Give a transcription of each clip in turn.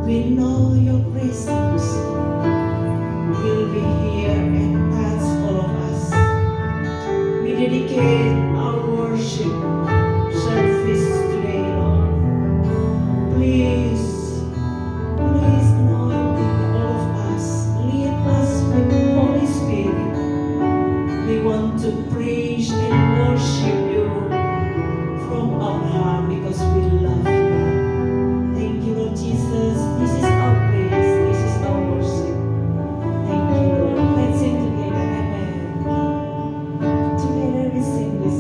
We know your presence will be here and touch all of us. We dedicate our worship service today, Lord. Please, please anointing all of us. Lead us with the Holy Spirit. We want to praise and worship you from our heart because we love you. Thank you, Lord Jesus. This is our praise. This is our worship. Thank you, Lord. Let's sing together. Amen. Together we sing this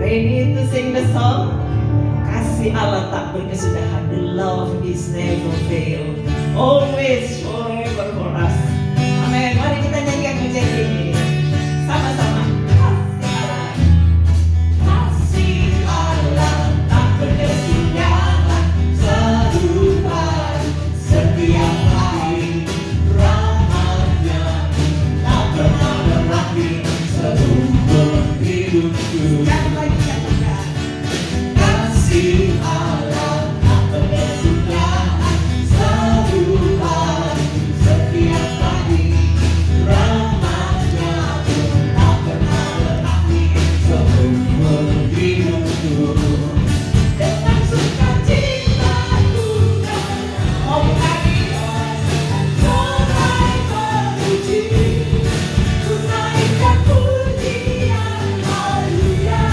ready to sing the song? Kasih Allah tak berkesudahan. The love is never fail. Always forever for us. Amin. Mari kita nyanyikan pujian ini sama-sama. Kasih Allah tak berkesudahan, selalu baru setiap hari. Rahmatnya tak pernah berakhir seumur hidupku. Kasih Allah tak berkesudahan, selalu baru setiap hari. Rahmatnya tak pernah berakhir seumur hidupku. Dengan sukacita ku mau menyanyikan sorai memuji, ku naikkan pujian haleluya,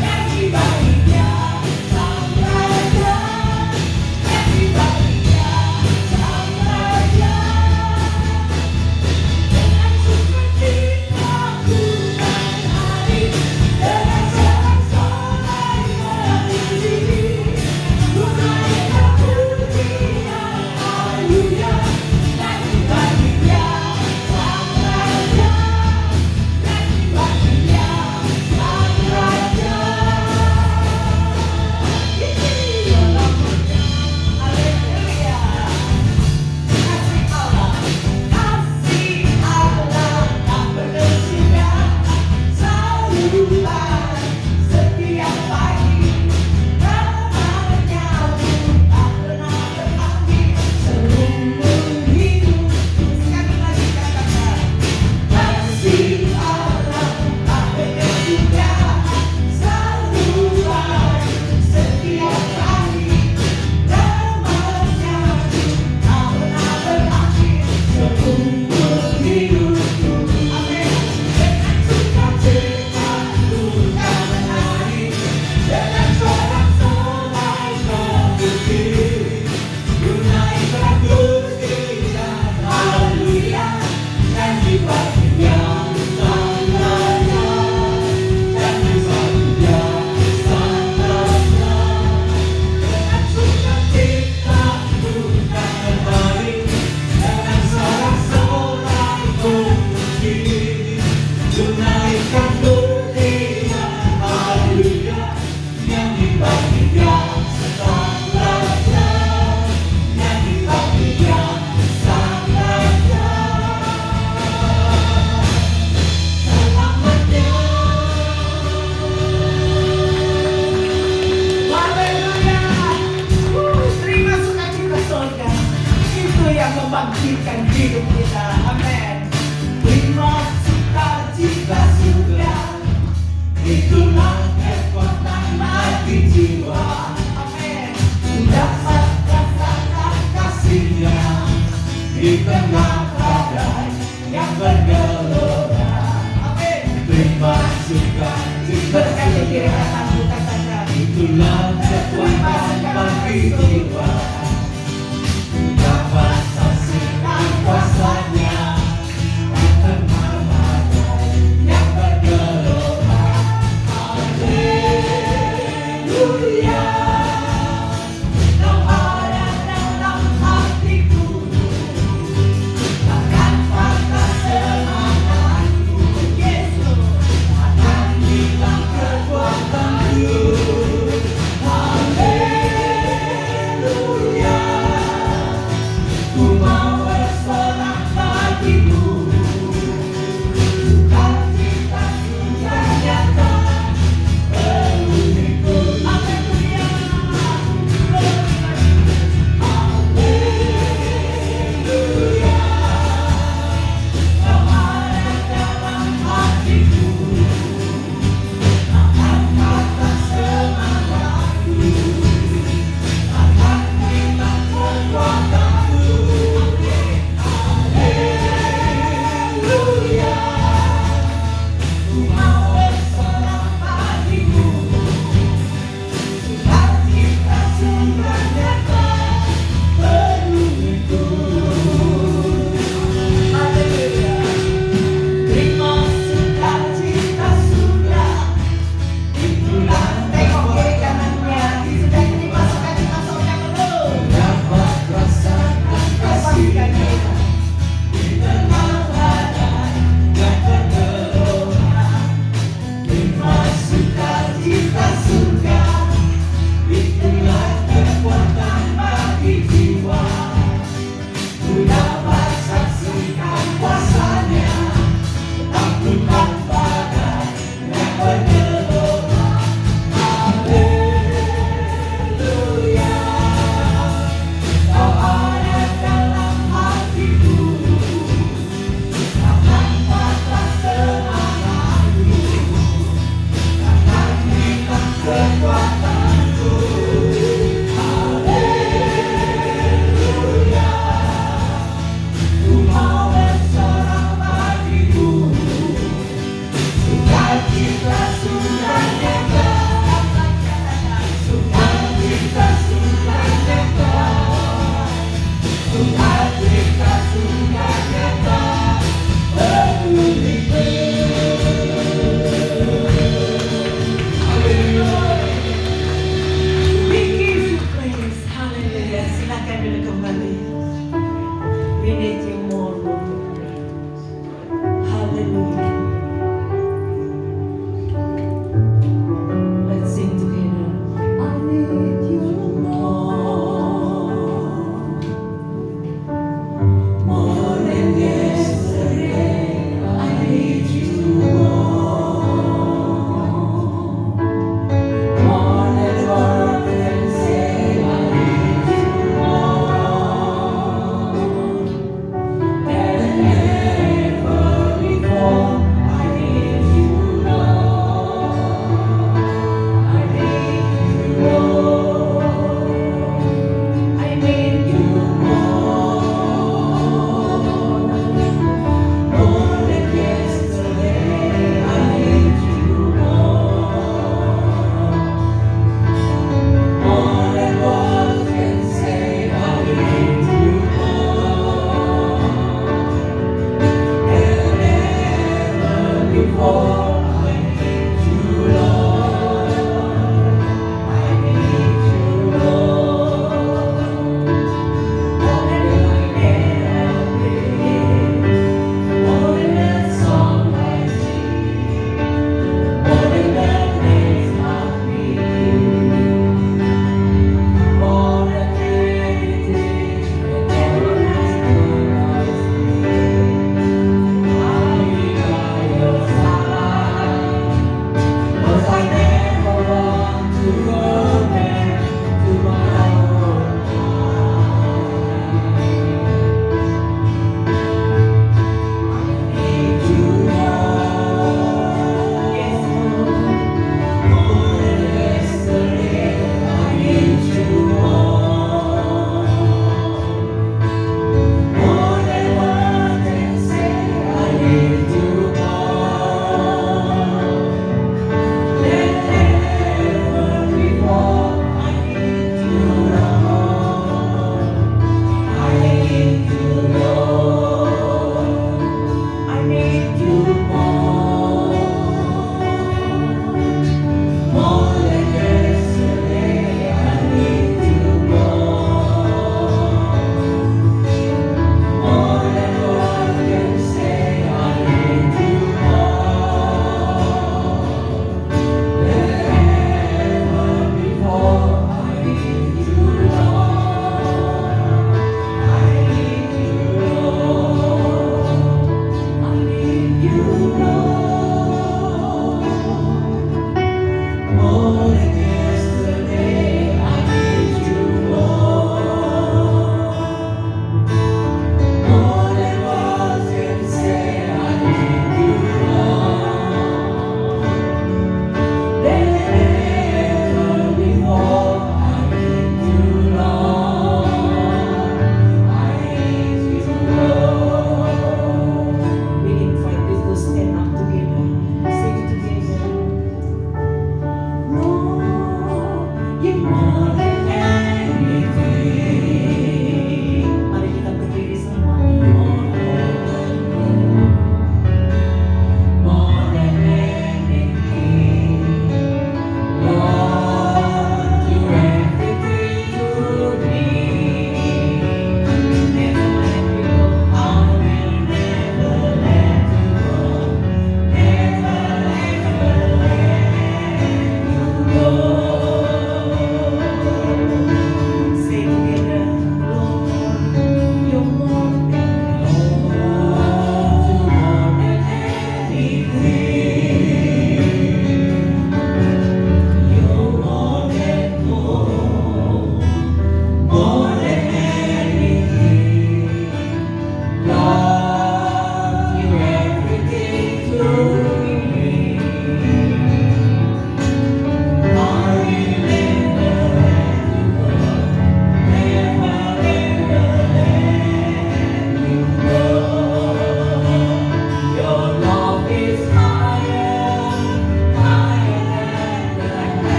nyanyi baginya sang raja, nyanyi baginya sang raja. Dengan sukacita ku menari, dengan sorak-sorai memuji, ku naikkan pujian haleluya, nyanyi baginya sang raja, nyanyi baginya sang raja. Haleluya. Kasih Allah, kasih Allah tak berkesudahan, selalu baru setiap pagi. Rahmatnya tak pernah berakhir seumur hidup. Sekali lagi katakan, kasih Allah tak berkesudahan, selalu baru setiap pagi. Rahmatnya tak pernah berakhir seumur hidupku. Amin. Dengan sukacita ku kan menari, dengan sorak-sorai memuji, ku naikkan pujian haleluya, nyanyi baginya sang raja, nyanyi baginya sang raja. Dengan sukacita ku kan menari, dengan sorak-sorai memuji, ku naikkan pujian haleluya, nyanyi baginya sang raja, nyanyi baginya sang raja. Selamatnya. Haleluya. Terima sukacita surga. Itu yang membangkitkan hidup kita. Amin. Terima sukacita surga. Itulah kekuatan hati jiwa. Amin. Dapat rasakan kasihnya di tengah badai yang bergelora. Amin. Terima sukacita berkali kiri kananku katakan, itulah kekuatan bagi jiwa. Dapat saksikan kuasanya di tengah badai yang bergelora. Haleluya. Kau ada dalam hatiku, akan patah semangatku. Yesus akan hilang kekuatanku. Haleluya.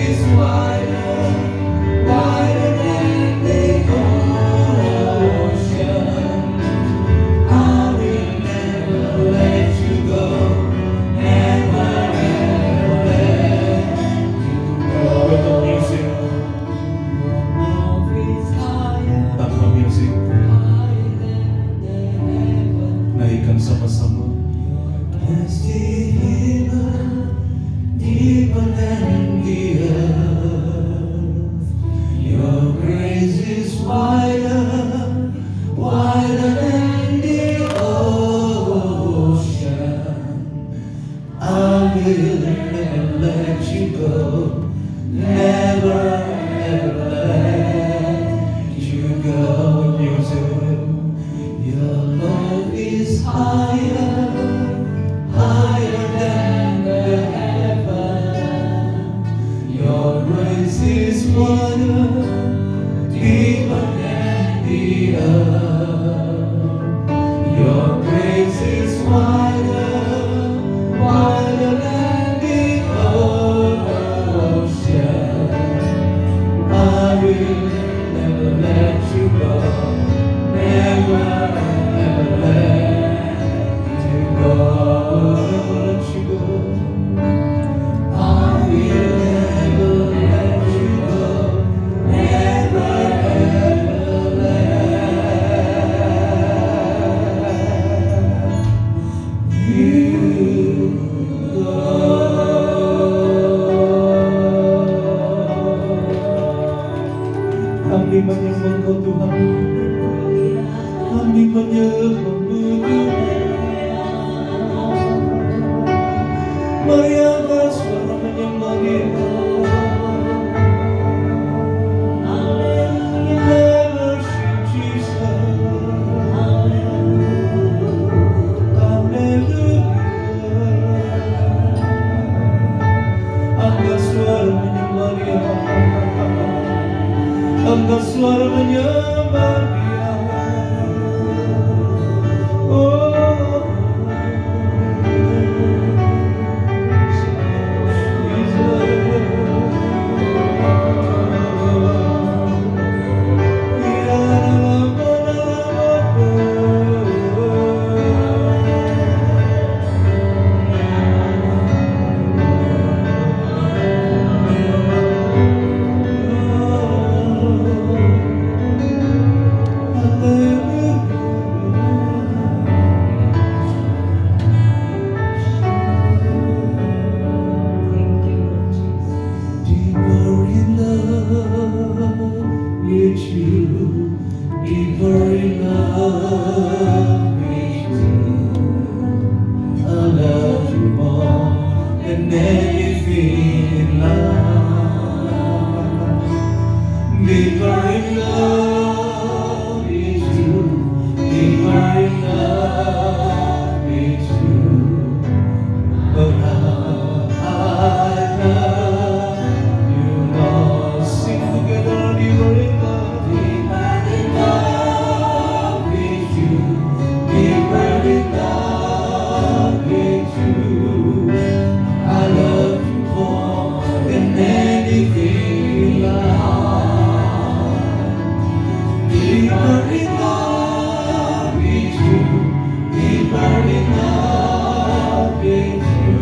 is wider, wider than the ocean. I will never let you go, never ever let you go. With the music, Love is higher, tanpa music, higher than the heaven. naikkan sama-sama. As the heaven, deeper than the earth. Your grace is wider, wider than the ocean. I will never let you go, never ever let you go. Music, Your love is higher, higher than the heaven. Your grace is wider, deeper than the earth. Your grace is wider, wider than the ocean. I will never let you go, never ever let you go, never let you go. I will never let you go, never ever let you go. kami menyembah Kau Tuhan, kami menyembah-Mu Tuhan. Mari angkat suara menyembah Dia. I worship Jesus. Hallelujah. Angkat suara menyembah Dia. Angkat suara menyembah Dia. Oh, deeper in love with you, deeper in love with you. I love you more than anything in life. Deeper in love with you, deeper in love with you. Oh, how I love you, Lord. Sing together, deeper in love, deeper in love with you, deeper in love with you. I love you more than anything in life. Deeper in love with you, deeper in love with you.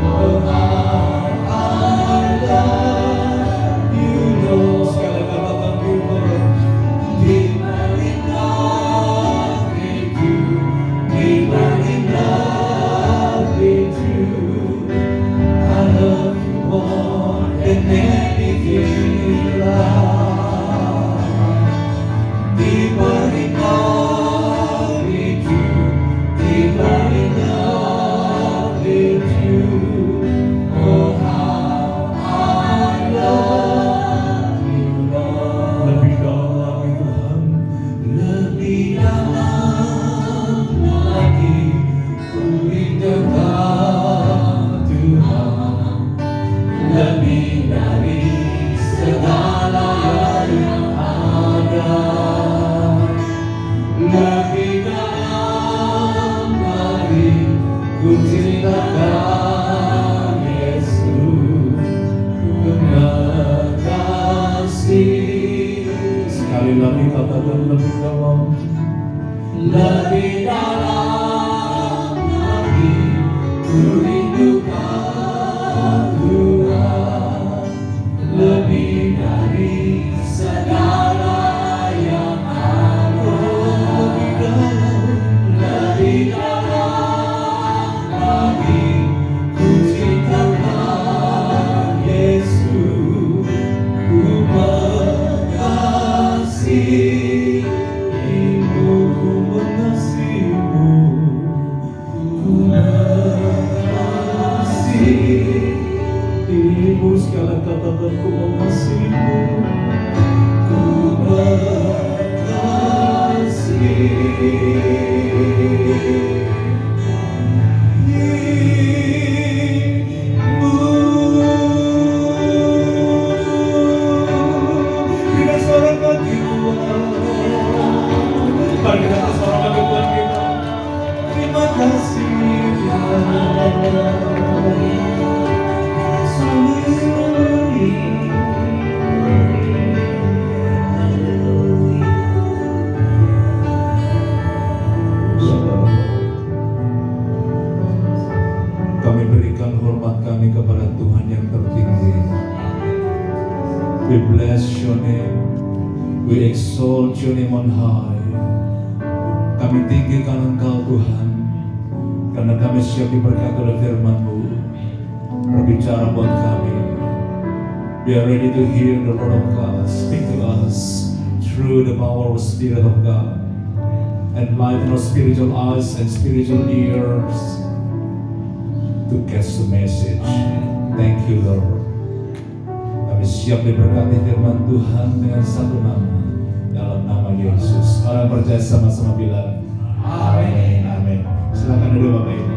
Oh, how I love you, Lord. Sekali lagi katakan deeper in love with you, deeper in love with you. I love you more than anything in life. Deeper in love with you, deeper in love with you. Oh, how I love you, Lord. lebih dalam lagi Tuhan. Lebih dalam lagi ku dekat Tuhan, lebih dari segala yang ada. Lebih dalam lagi ku cintakan Yesus, ku katakan lebih dalam. Lebih dalam lagi ku rindukan Tuhan, lebih dari segala yang ada. Lebih dalam lagi ku cintakan Yesus, ku mengasihimu, Ku mengasihimu, ku mengasihimu, sekali katakan ku mengasihimu. ku Berikan suara bagi Tuhan. Mari kita bersorak bagi Tuhan kita. Terima kasih Kami berikan hormat kami kepada Tuhan yang tertinggi. We bless your name. We exalt your name on high. Kami tinggikan Engkau Tuhan, karena kami siap diberkati oleh firman-Mu. Berbicara buat kami. We are ready to hear the word of God speak to us through the power of the Spirit of God. Enlighten our spiritual eyes and spiritual ears to catch the message. Thank you, Lord. Kami siap diberkati firman Tuhan dengan satu nama, dalam nama Yesus. Orang percaya sama-sama bilang amin. Amin. Silakan duduk Bapak Ibu.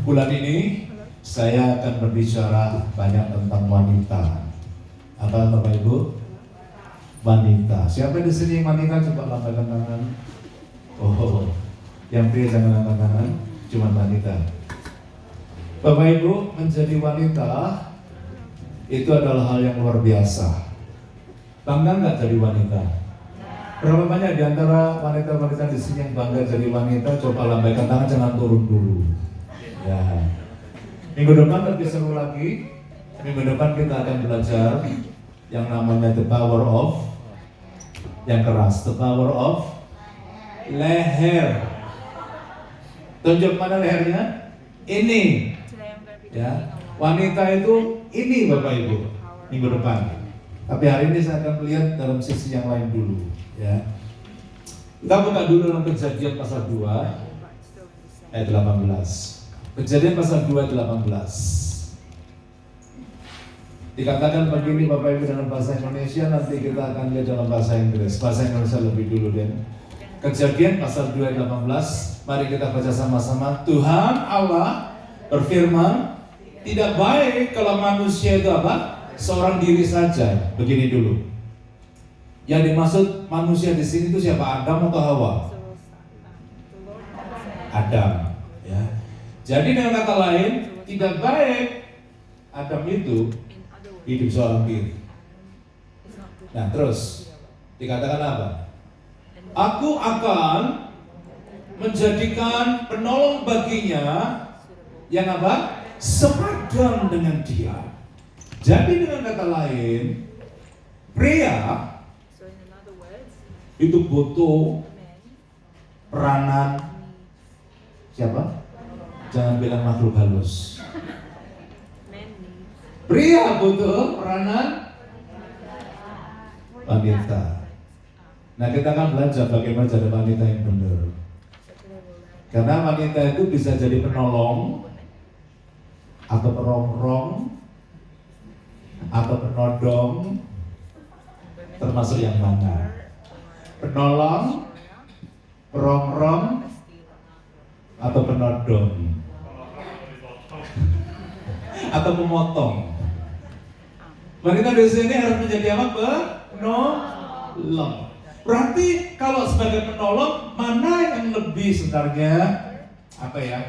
Bulan ini saya akan berbicara banyak tentang wanita. Apa Bapak Ibu? Wanita. Siapa di sini yang wanita? Coba lambaikan tangan. Oh, yang pria jangan angkat tangan. Cuma wanita. Bapak Ibu, menjadi wanita itu adalah hal yang luar biasa. Bangga nggak jadi wanita? Berapa banyak di antara wanita-wanita di sini yang bangga jadi wanita? Coba lambaikan tangan, jangan turun dulu. Ya. Minggu depan lebih seru lagi. Minggu depan kita akan belajar yang namanya the power of yang keras, the power of leher. Tunjuk mana lehernya? Ini. Ya. Wanita itu ini Bapak Ibu. Minggu depan. Tapi hari ini saya akan melihat dalam sisi yang lain dulu. Ya. Kita buka dulu dalam Kejadian pasal 2 ayat 18. Kejadian pasal 2 ayat 18. Dikatakan begini Bapak Ibu dalam bahasa Indonesia, nanti kita akan lihat dalam bahasa Inggris. Bahasa Indonesia lebih dulu deh. Kejadian pasal 2 ayat 18. Mari kita baca sama-sama. Tuhan Allah berfirman, tidak baik kalau manusia itu apa? Seorang diri saja. Begini dulu. Yang dimaksud manusia di sini itu siapa? Adam atau Hawa? Adam. Ya. Jadi dengan kata lain, tidak baik Adam itu hidup seorang diri. Nah terus dikatakan apa? Aku akan menjadikan penolong baginya yang apa? Sepadan dengan dia. Jadi dengan kata lain, pria itu butuh peranan siapa? Jangan bilang makhluk halus. Pria butuh peranan wanita. Nah kita akan belajar bagaimana jadi wanita yang benar. Karena wanita itu bisa jadi penolong atau perongrong atau penodong, termasuk yang mana? Penolong, perongrong atau penodong atau memotong. Wanita di sini harus menjadi apa? Penolong. Berarti kalau sebagai penolong, mana yang lebih sebenarnya apa ya?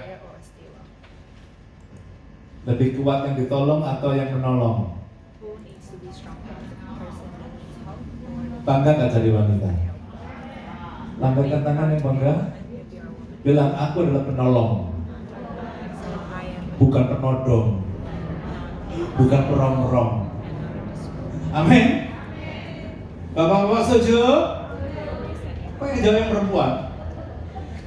Lebih kuat yang ditolong atau yang menolong? Who needs to be stronger? Person that needs help or Bangga nggak jadi wanita? Lambaikan tangan yang bangga. if you're a woman? Bilang, aku adalah penolong, So I am bukan penodong, bukan perong-perong. Amin. Bapak-bapak setuju? Kok yang jawab yang perempuan?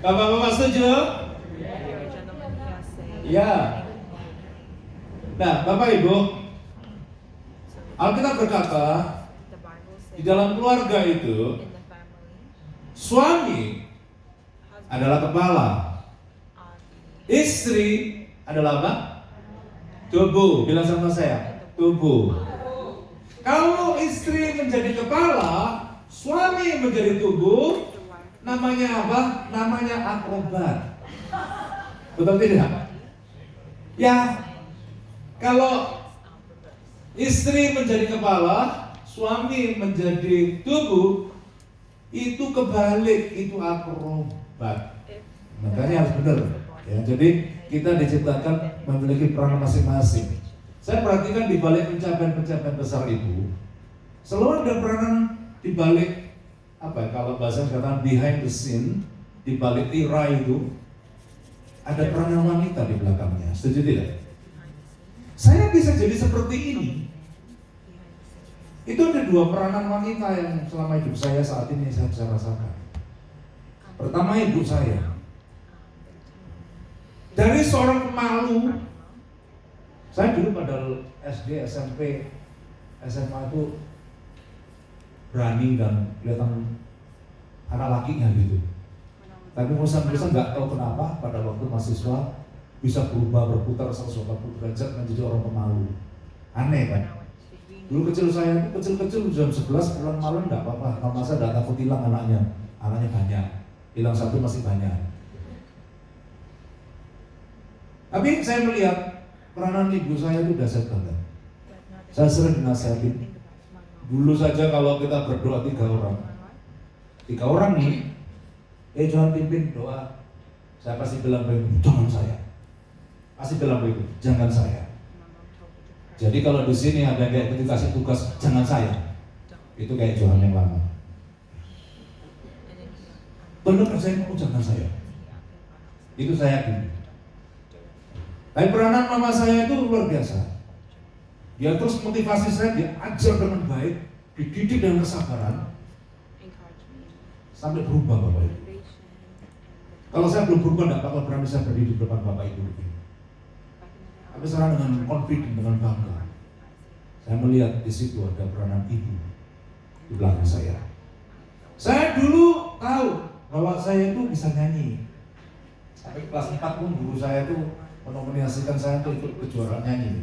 Bapak-bapak setuju? If you're a gentleman, yes, say Ya. Nah, Bapak Ibu, so Alkitab berkata the Bible di says dalam keluarga itu in the family, suami husband adalah kepala, are the istri adalah apa? Tubuh. Bilang sama saya, tubuh. Kalau istri menjadi kepala, suami menjadi tubuh, the wife namanya apa? Namanya akrobat. Betul tidak? Ya, kalau istri menjadi kepala, suami menjadi tubuh, itu kebalik, itu akrobat. if Makanya harus benar. Ya, jadi kita diciptakan memiliki peran masing-masing. Saya perhatikan di balik pencapaian-pencapaian besar itu, selalu ada peranan di balik apa ya, kalau bahasa katakan behind the scene, di balik tirai itu ada peranan wanita di belakangnya. Setuju tidak? Saya bisa jadi seperti ini. Itu ada dua peranan wanita yang selama hidup saya saat ini saya bisa rasakan. Pertama, ibu saya. Dari seorang pemalu, saya dulu pada SD, SMP, SMA itu berani dan kelihatan anak lakinya gitu. Tapi bosan-bosan nggak tahu kenapa pada waktu mahasiswa bisa berubah berputar 180 derajat menjadi orang pemalu. Aneh kan? Dulu kecil saya itu kecil-kecil jam 11 pulang malam nggak apa-apa. Mama saya nggak takut hilang anaknya banyak. Hilang satu masih banyak. Tapi saya melihat peranan ibu saya itu dahsyat banget. Saya sering dinasihatin. Dulu saja kalau kita berdoa 3 orang. 3 orang nih, jangan pimpin doa. Saya pasti bilang begitu, jangan saya. Pasti bilang begitu, jangan saya. Jadi kalau di sini ada yang kayak dikasih tugas, jangan saya. Itu kayak Johan yang lama. Benar kerjain kamu, jangan saya. Itu saya yakin. Tapi peranan mama saya itu luar biasa. Dia terus motivasi saya, dia ajar dengan baik, dididik dengan kesabaran, sampai berubah Bapak Ibu. Kalau saya belum berubah, tidak bakal berani saya berdiri di depan Bapak Ibu. Tapi sekarang dengan confident, dengan bangga, saya melihat di situ ada peranan ibu di belakang saya. Saya dulu tahu bahwa saya itu bisa nyanyi. Sampai kelas 4 pun guru saya itu menominasikan saya untuk ikut kejuaraan nyanyi.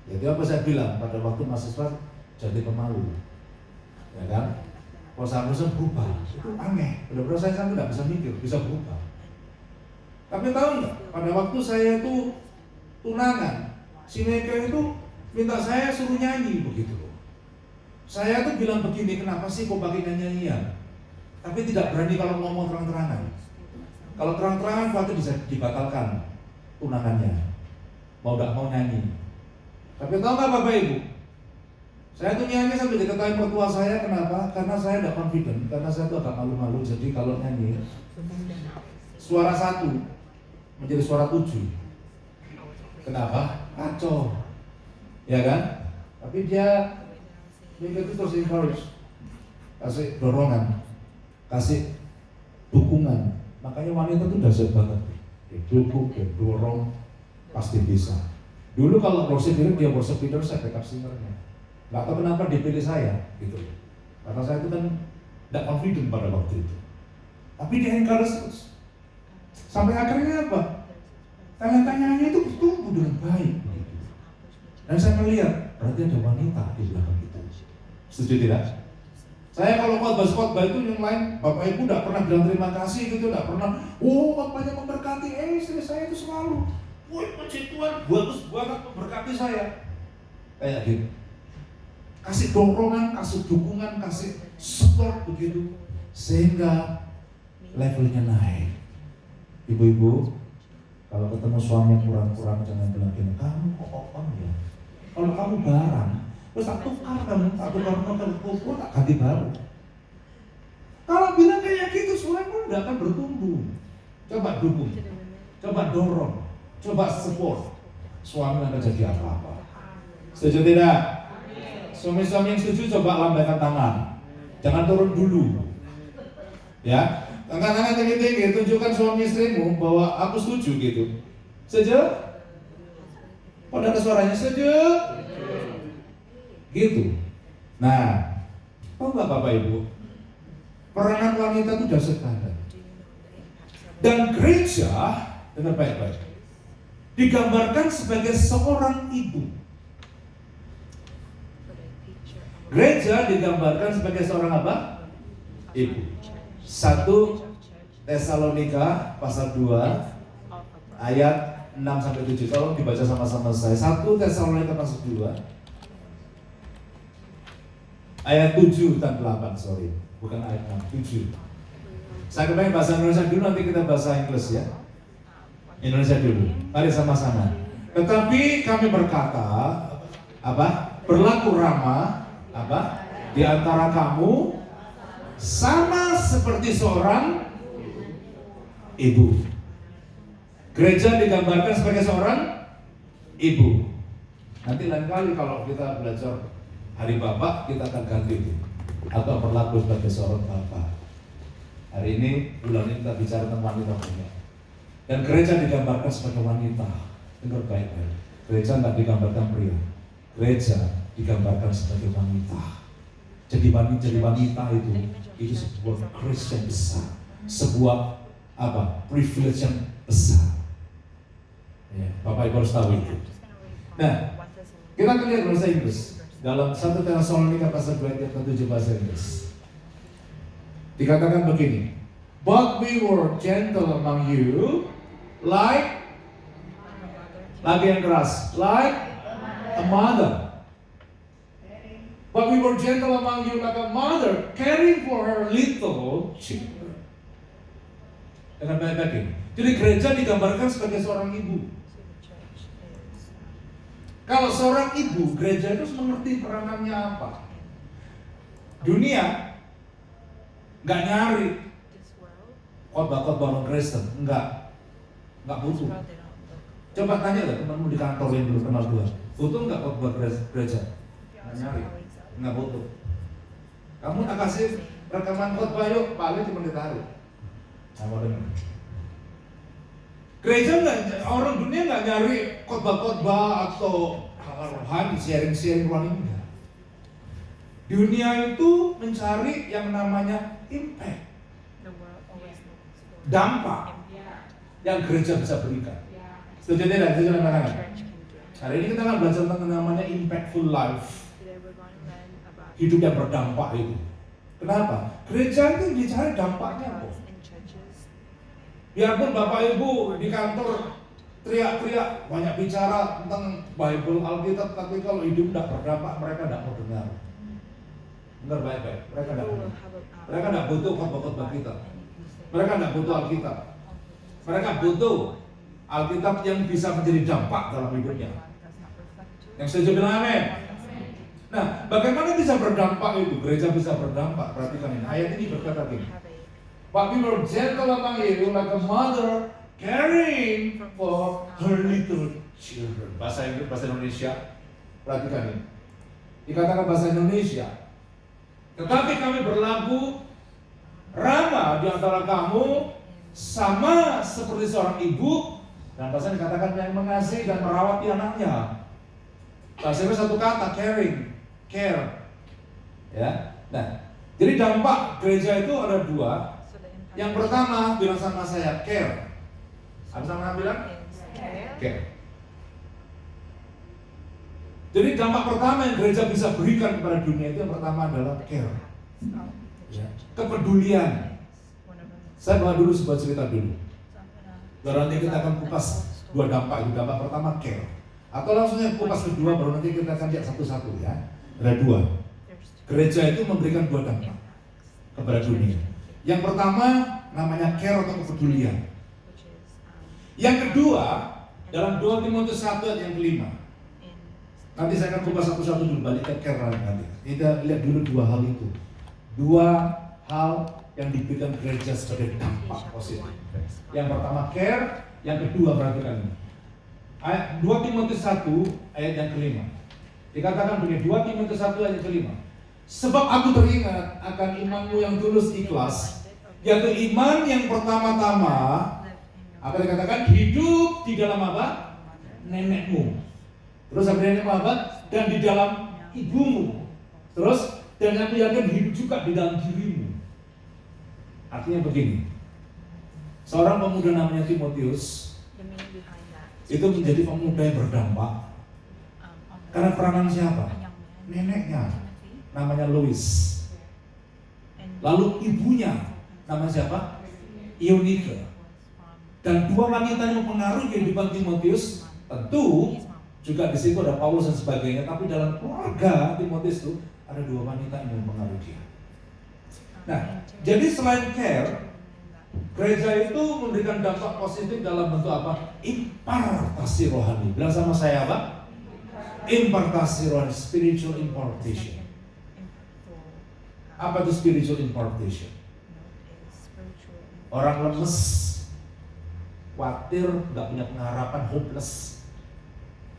Jadi apa saya bilang pada waktu mahasiswa jadi pemalu, ya kan? Kalau saya berubah, itu aneh. Benar-benar saya sampai tidak bisa mikir, bisa berubah. Tapi tahu nggak? Pada waktu saya itu tunangan, si Mega itu minta saya suruh nyanyi begitu. Saya tuh bilang begini, kenapa sih kok pakai nyanyian? Tapi tidak berani kalau ngomong terang-terangan. Kalau terang-terangan berarti bisa dibatalkan tunangannya, mau tidak mau nyanyi. Tapi tahu nggak Bapak Ibu, saya tuh nyanyi sambil diketahui mertua saya. Kenapa? Karena saya tidak confident, karena saya tuh agak malu-malu. Jadi kalau nyanyi, suara 1 menjadi suara 7. Kenapa? Kacau, ya kan? Tapi dia itu terus encourage, kasih dorongan, kasih dukungan. Makanya wanita itu dahsyat banget. Didukung, didorong, pasti bisa. Dulu kalau worship leader, dia worship leader, saya backup singernya. Gak tahu kenapa dipilih saya, gitu. Karena saya itu kan tidak confident pada waktu itu. Tapi dia encourage terus. Sampai akhirnya apa? Talentanya itu tumbuh dengan baik. Gitu. Dan saya melihat, berarti ada wanita di belakang itu. Setuju tidak? Saya kalau khotbah itu yang lain, Bapak Ibu tidak pernah bilang terima kasih gitu, tidak pernah. Khotbahnya memberkati, istri saya itu selalu, puji Tuhan, bagus banget memberkati saya. Kayak gitu. Kasih dorongan, kasih dukungan, kasih support begitu, sehingga levelnya naik. Ibu-ibu, Kalau ketemu suami yang kurang-kurang jangan bilang gini, kamu kok ya? Kalau kamu barang, terus tak tukar tak ganti baru. Kalau bilang kayak gitu, suami pun tidak akan bertumbuh. Coba dukung, coba dorong, coba support. Suami akan jadi apa-apa. Setuju tidak? Suami-suami yang setuju coba lambaikan tangan. Jangan turun dulu. Ya, angkat tangan tinggi-tinggi, tunjukkan suami istrimu bahwa aku setuju gitu. Setuju? Pada suaranya setuju? Gitu. Nah, tahu nggak Bapak Ibu? Peranan wanita itu sudah sekadar. Dan gereja, dengar baik-baik, digambarkan sebagai seorang ibu. Gereja digambarkan sebagai seorang apa? Ibu. 1 Tesalonika pasal 2 ayat 6-7. Tolong dibaca sama-sama saya. 1 Tesalonika pasal 2 ayat 7 dan 8, sorry. Bukan ayat 6, 7. Saya kepengen bahasa Indonesia dulu, nanti kita bahasa Inggris ya. Indonesia dulu. Mari sama-sama. Tetapi kami berkata, apa? Berlaku ramah, apa? Di antara kamu sama seperti seorang ibu. Gereja digambarkan sebagai seorang ibu. Nanti lain kali kalau kita belajar hari Bapak, kita akan ganti itu. Atau berlaku sebagai seorang bapak. Hari ini, bulan ini kita bicara tentang wanita punya. Dan gereja digambarkan sebagai wanita. Dengar baik-baik. Gereja tidak digambarkan pria. Gereja digambarkan sebagai wanita. Jadi wanita itu sebuah grace yang besar, sebuah apa? Privilege yang besar. Ya, Bapak Ibu harus tahu itu. Nah, kita akan lihat bahasa Inggris dalam 1 Tesalonika pasal 2 ayat 7 bahasa Inggris. Dikatakan begini, but we were gentle among you, like, lagi yang keras, like a mother. But we were gentle among you like a mother, caring for her little children. Dengan baik-baik ini. Jadi gereja digambarkan sebagai seorang ibu. Kalau seorang ibu, gereja itu mengerti peranannya apa. Dunia nggak nyari khotbah-khotbah non Kristen, nggak butuh. Coba tanya lah temanmu di kantor yang belum kenal Tuhan, butuh nggak khotbah gereja? Nggak nyari, nggak butuh. Kamu tak kasih rekaman khotbah yuk, paling cuma ditarik. Sama dengan gereja nggak, orang dunia nggak nyari khotbah-khotbah atau hal rohani, sharing-sharing rohani. Dunia itu mencari yang namanya impact, dampak yang gereja bisa berikan. Setuju tidak? Setuju dengan hari ini kita akan belajar tentang namanya impactful life, hidup yang berdampak itu. Kenapa? Gereja itu dicari dampaknya kok. Biarpun Bapak Ibu di kantor teriak-teriak, banyak bicara tentang Bible, Alkitab, tapi kalau hidup tidak berdampak, mereka tidak mau dengar. Dengar baik-baik, mereka tidak butuh. Mereka tidak butuh khotbah-khotbah kita. Mereka tidak butuh Alkitab. Mereka butuh Alkitab yang bisa menjadi dampak dalam hidupnya. Yang setuju bilang amin. Nah, bagaimana bisa berdampak itu? Gereja bisa berdampak. Perhatikan ini, ayat ini berkata begini. But we were gentle among you like a mother caring for her little children. Bahasa Inggris, bahasa Indonesia. Perhatikan ini. Dikatakan bahasa Indonesia. Tetapi kami berlaku ramah di antara kamu sama seperti seorang ibu. Dan bahasa dikatakan yang mengasihi dan merawati anaknya. Bahasa Inggris satu kata, caring, care. Ya. Nah, jadi dampak gereja itu ada dua. Yang pertama, bilang sama saya, care. Apa sama bilang? Care. Jadi dampak pertama yang gereja bisa berikan kepada dunia itu yang pertama adalah care. Ya. Kepedulian. Saya bawa dulu sebuah cerita dulu. Baru nanti kita akan kupas dua dampak itu. Dampak pertama care. Atau langsungnya kupas kedua, baru nanti kita akan lihat satu-satu ya. Ada dua. Gereja itu memberikan dua dampak kepada dunia. Yang pertama namanya care atau kepedulian. Yang kedua, dalam 2 Timotius 1 ayat yang kelima. in Nanti saya akan buka satu-satu dulu, balik ke care nanti. Kita lihat dulu dua hal itu. Dua hal yang diberikan gereja sebagai dampak positif. Yang pertama care, yang kedua perhatikan ini. Ayat 2 Timotius 1 ayat yang kelima. Dikatakan begini, 2 Timotius 1 ayat kelima. Sebab aku teringat akan imanmu yang tulus ikhlas, yaitu iman yang pertama-tama, apa dikatakan, hidup di dalam apa? Nenekmu. Terus apa nenekmu apa? Dan di dalam ibumu. Terus, dan aku yakin hidup juga di dalam dirimu. Artinya begini, seorang pemuda namanya Timotius the meaning behind that. itu menjadi pemuda yang berdampak karena peranan siapa? Neneknya, namanya Lois. Lalu ibunya, namanya siapa? Eunike. Dan dua wanita yang mempengaruhi kehidupan Timotius, tentu juga di situ ada Paulus dan sebagainya. Tapi dalam keluarga Timotius itu ada dua wanita yang mempengaruhi dia. Nah, jadi selain care, gereja itu memberikan dampak positif dalam bentuk apa? Impartasi rohani. Bilang sama saya apa? Impartasi rohani, spiritual impartation. Apa itu spiritual impartation? Orang lemes, khawatir, nggak punya pengharapan, hopeless.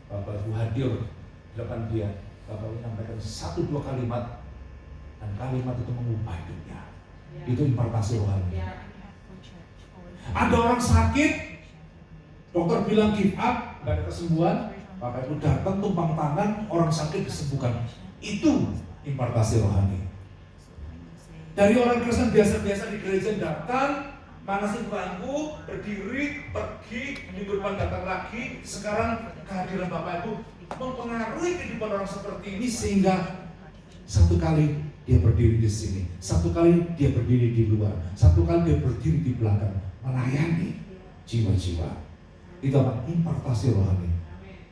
Bapak Ibu hadir di depan dia, Bapak Ibu menyampaikan 1-2 kalimat, dan kalimat itu mengubah hidupnya. Itu impartasi rohani. Ada orang sakit, dokter bilang give up, nggak ada kesembuhan. Bapak Ibu datang tumpang tangan, orang sakit disembuhkan. Itu impartasi rohani. Dari orang Kristen biasa-biasa di gereja datang, manasin bangku, berdiri, pergi, minggu depan datang lagi. Sekarang kehadiran Bapak Ibu mempengaruhi kehidupan orang seperti ini sehingga satu kali dia berdiri di sini, satu kali dia berdiri di luar, satu kali dia berdiri di belakang, melayani jiwa-jiwa. Itu apa? Impartasi rohani.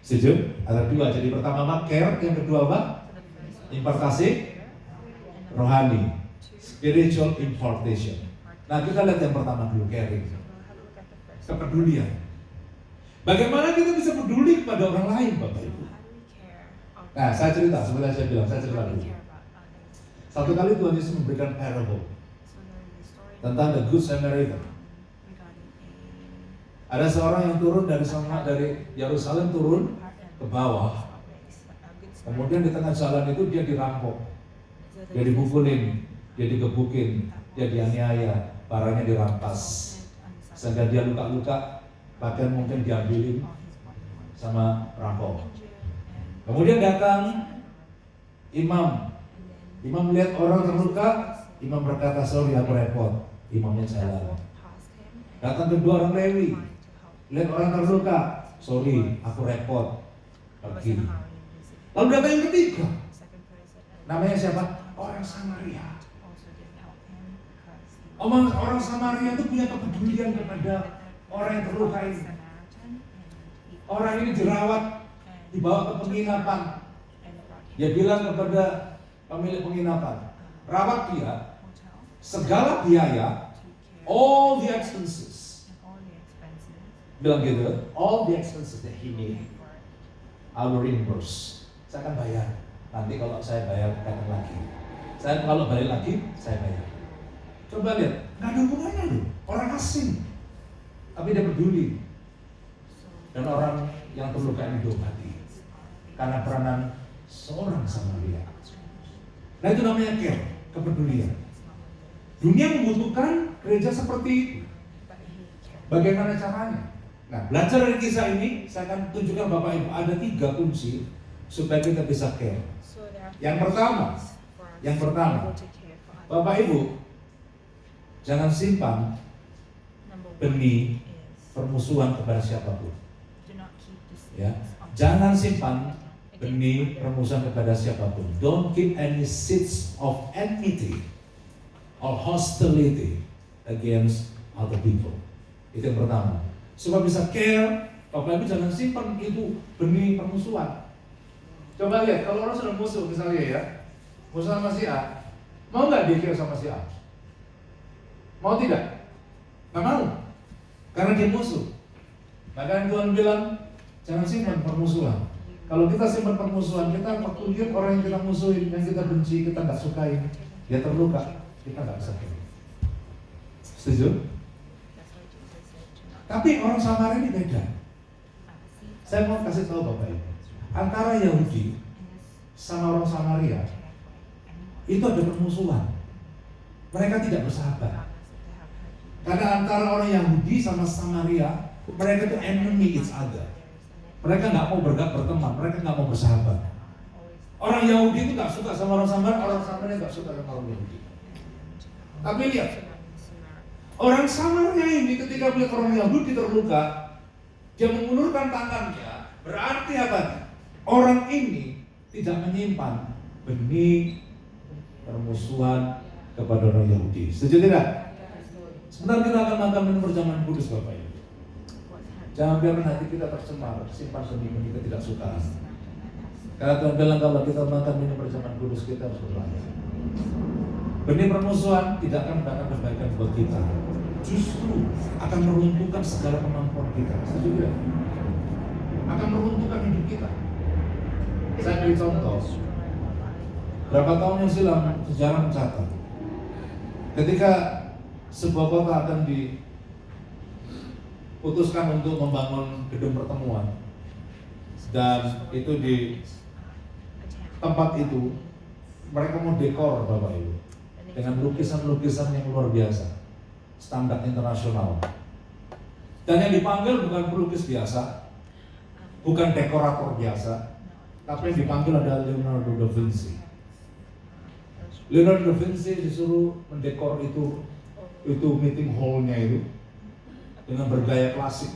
Setuju? Ada dua. Jadi pertama apa? Care. Yang kedua apa? Impartasi rohani. Spiritual impartation. Nah, kita lihat yang pertama dulu, caring. Kepedulian. Bagaimana kita bisa peduli kepada orang lain, Bapak Ibu? Nah, saya cerita, sebenarnya saya bilang, saya cerita dulu. Satu kali Tuhan Yesus memberikan parable tentang the Good Samaritan. Ada seorang yang turun dari Yerusalem turun ke bawah. Kemudian di tengah jalan itu dia dirampok, dia dipukulin, dia digebukin, dia dianiaya, barangnya dirampas, sehingga dia luka-luka, bahkan mungkin diambilin sama perampok. Kemudian datang imam melihat orang terluka, imam berkata, sorry aku repot, imamnya jalan. Datang kedua orang Lewi, lihat orang terluka, sorry aku repot, pergi. Lalu datang yang ketiga, namanya siapa? Orang Samaria. Orang Samaria itu punya kepedulian kepada orang yang terluka ini. Orang ini dirawat, dibawa ke penginapan. Dia bilang kepada pemilik penginapan, rawat dia, segala biaya, all the expenses. Bilang gitu, all the expenses that he need, I will reimburse. Saya akan bayar. Nanti kalau saya bayar datang lagi. Saya kalau balik lagi, saya bayar. Coba lihat, nggak ada hubungannya loh, orang asing, tapi dia peduli. Dan orang yang terluka ini diobati karena peranan seorang Samaria. Nah itu namanya care, kepedulian. Dunia membutuhkan gereja seperti itu. Bagaimana caranya? Nah, belajar dari kisah ini, saya akan tunjukkan Bapak Ibu ada 3 kunci supaya kita bisa care. Yang pertama, Bapak Ibu, jangan simpan benih permusuhan kepada siapapun. Ya, jangan simpan benih permusuhan kepada siapapun. Don't keep any seeds of enmity or hostility against other people. Itu yang pertama. Supaya bisa care, Bapak Ibu jangan simpan itu benih permusuhan. Coba lihat, kalau orang sudah musuh misalnya ya, musuh sama si A, mau nggak dia care sama si A? Mau tidak? Nggak mau, karena dia musuh. Bahkan Tuhan bilang, jangan simpan permusuhan. Kalau kita simpan permusuhan, kita waktu lihat orang yang kita musuhin, yang kita benci, kita nggak sukai, dia terluka, kita nggak bisa kira. Setuju? Tapi orang Samaria ini beda. Saya mau kasih tahu Bapak Ibu, antara Yahudi sama orang Samaria itu ada permusuhan. Mereka tidak bersahabat. Karena antara orang Yahudi sama Samaria, mereka itu enemy each other. Mereka nggak mau berteman, mereka nggak mau bersahabat. Orang Yahudi itu nggak suka sama orang Samaria nggak suka sama orang Yahudi. Tapi lihat, orang Samaria ini ketika melihat orang Yahudi terluka, dia mengulurkan tangannya, berarti apa? Orang ini tidak menyimpan benih permusuhan kepada orang Yahudi. Setuju tidak? Sebentar kita akan makan minum perjamuan kudus Bapak Ibu. Jangan biarkan hati kita tercemar, simpan benih-benih ketidaksukaan. Karena Tuhan bilang kalau kita makan minum perjamuan kudus kita harus berlaku. Benih permusuhan tidak akan mendatangkan kebaikan buat kita. Justru akan meruntuhkan segala kemampuan kita. Setuju tidak? Akan meruntuhkan hidup kita. Saya beri contoh. Berapa tahun yang silam sejarah mencatat, ketika sebuah kota akan diputuskan untuk membangun gedung pertemuan, dan itu di tempat itu mereka mau dekor Bapak Ibu dengan lukisan-lukisan yang luar biasa, standar internasional. Dan yang dipanggil bukan pelukis biasa, bukan dekorator biasa, tapi yang dipanggil adalah Leonardo da Vinci. Leonardo da Vinci disuruh mendekor itu meeting hall-nya itu dengan bergaya klasik.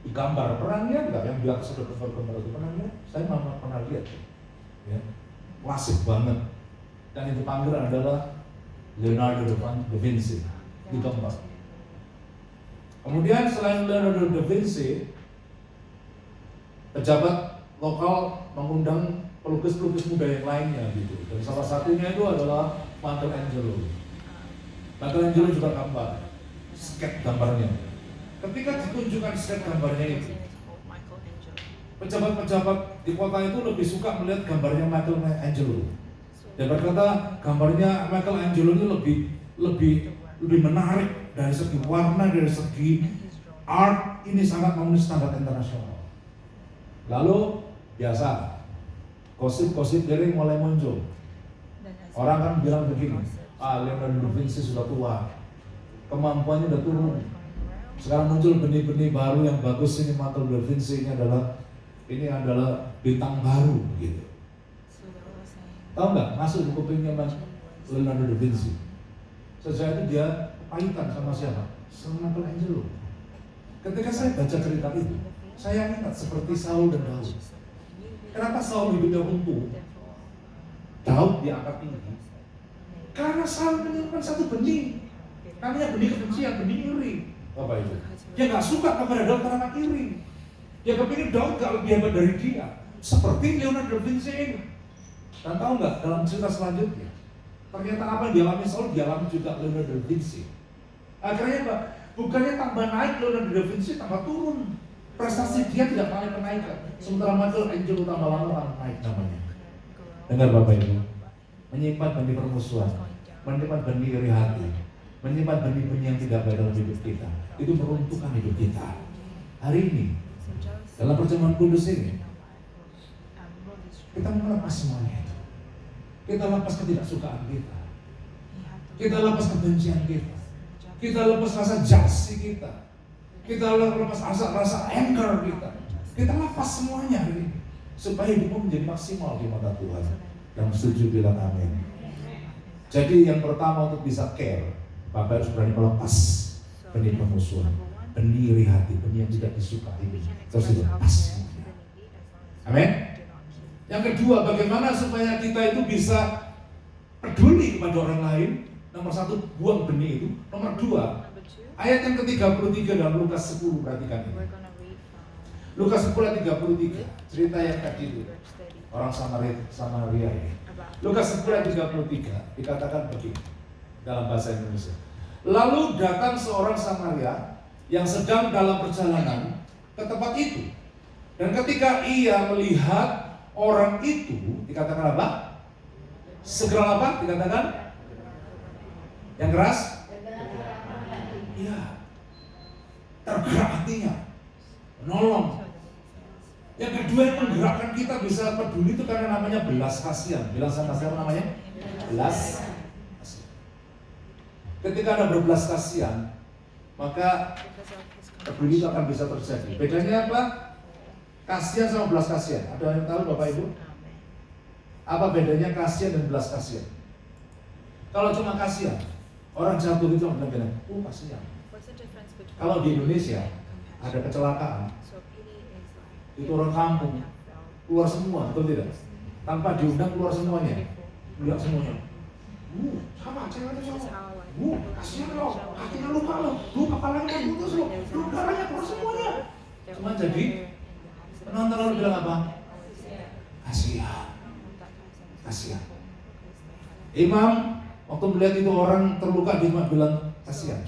Gambar, pernah lihat nggak yang di atas ada gambar itu? Pernah lihat? Saya pernah lihat. Ya, klasik banget. Dan itu panggilan adalah Leonardo da Vinci di gambar. Kemudian selain Leonardo da Vinci, pejabat lokal mengundang pelukis-pelukis muda yang lainnya gitu. Dan salah satunya itu adalah Michelangelo. Michelangelo juga gambar, sketch gambarnya. Ketika ditunjukkan sketch gambarnya itu, pejabat-pejabat di kota itu lebih suka melihat gambarnya Michelangelo. Dan berkata gambarnya Michelangelo itu lebih menarik dari segi warna, dari segi art, ini sangat memenuhi standar internasional. Lalu biasa gosip-gosip dari mulai muncul. Orang kan bilang begini, Leonardo da Vinci sudah tua, kemampuannya sudah turun. Sekarang muncul benih-benih baru yang bagus, ini mantel da Vinci ini adalah bintang baru gitu. Tahu nggak? Masuk di kupingnya Mas Leonardo da Vinci. Sejak itu dia pahitan sama siapa? Sama Michelangelo. Ketika saya baca cerita itu, saya ingat seperti Saul dan Daud. Kenapa Saul hidupnya runtuh? Daud diangkat tinggi. Karena Saul menyimpan satu benih. Namanya benih kebencian, benih iri. Bapak Ibu, dia nggak suka kepada Daud karena iri. Dia kepingin Daud nggak lebih hebat dari dia. Seperti Leonardo da Vinci ini. Dan tahu nggak dalam cerita selanjutnya, ternyata apa yang dialami Saul dialami juga Leonardo da Vinci. Akhirnya Pak, bukannya tambah naik Leonardo da Vinci tambah turun. Prestasi dia tidak naik kenaikan. Sementara Michelangelo tambah lama naik namanya. Dengar Bapak Ibu, menyimpan benih permusuhan, menyimpan benih iri hati, menyimpan benih-benih yang tidak baik dalam hidup kita, itu meruntuhkan hidup kita. Hari ini dalam perjamuan kudus ini kita melepas semuanya itu. Kita lepas ketidaksukaan kita, kita lepas kebencian kita lepas rasa jealousy kita lepas rasa anger kita lepas semuanya ini supaya hidupmu menjadi maksimal di mata Tuhan. Yang setuju bilang amin. Jadi yang pertama untuk bisa care, Bapak harus berani melepas benih permusuhan, benih iri hati, benih yang tidak disukai, terus dilepas. Amin. Yang kedua, bagaimana supaya kita itu bisa peduli kepada orang lain? Nomor satu, buang benih itu. Nomor dua, ayat yang ke-33 dalam Lukas 10, perhatikan ini. Lukas 10 ayat 33, cerita yang tadi itu, orang Samaria ini. Lukas 10 ayat 33, dikatakan begini dalam bahasa Indonesia. Lalu datang seorang Samaria yang sedang dalam perjalanan ke tempat itu. Dan ketika ia melihat orang itu, dikatakan apa? Segera apa? Dikatakan yang keras? Iya. Tergerak hatinya, menolong. Yang kedua yang menggerakkan kita bisa peduli itu karena namanya belas kasihan. Bilang sama saya apa namanya? Belas kasihan. Ketika ada berbelas kasihan, maka Because of his peduli itu akan bisa terjadi. Bedanya apa? Kasihan sama belas kasihan. Ada yang tahu Bapak Ibu? Amen. Apa bedanya kasihan dan belas kasihan? Kalau cuma kasihan, orang jatuh itu bilang, kasihan. What's the difference between Kalau di Indonesia pity and ada compassion? kecelakaan, So pity is like itu orang kampung keluar semua, betul tidak? Tanpa diundang keluar semuanya, lihat semuanya. Sama, saya ada sama. Kasihan lo, hatinya luka lo, kepalanya putus lo, darahnya keluar semuanya. Cuma jadi penonton lalu bilang apa? Kasihan, kasihan. Imam waktu melihat itu orang terluka dia cuma bilang kasihan.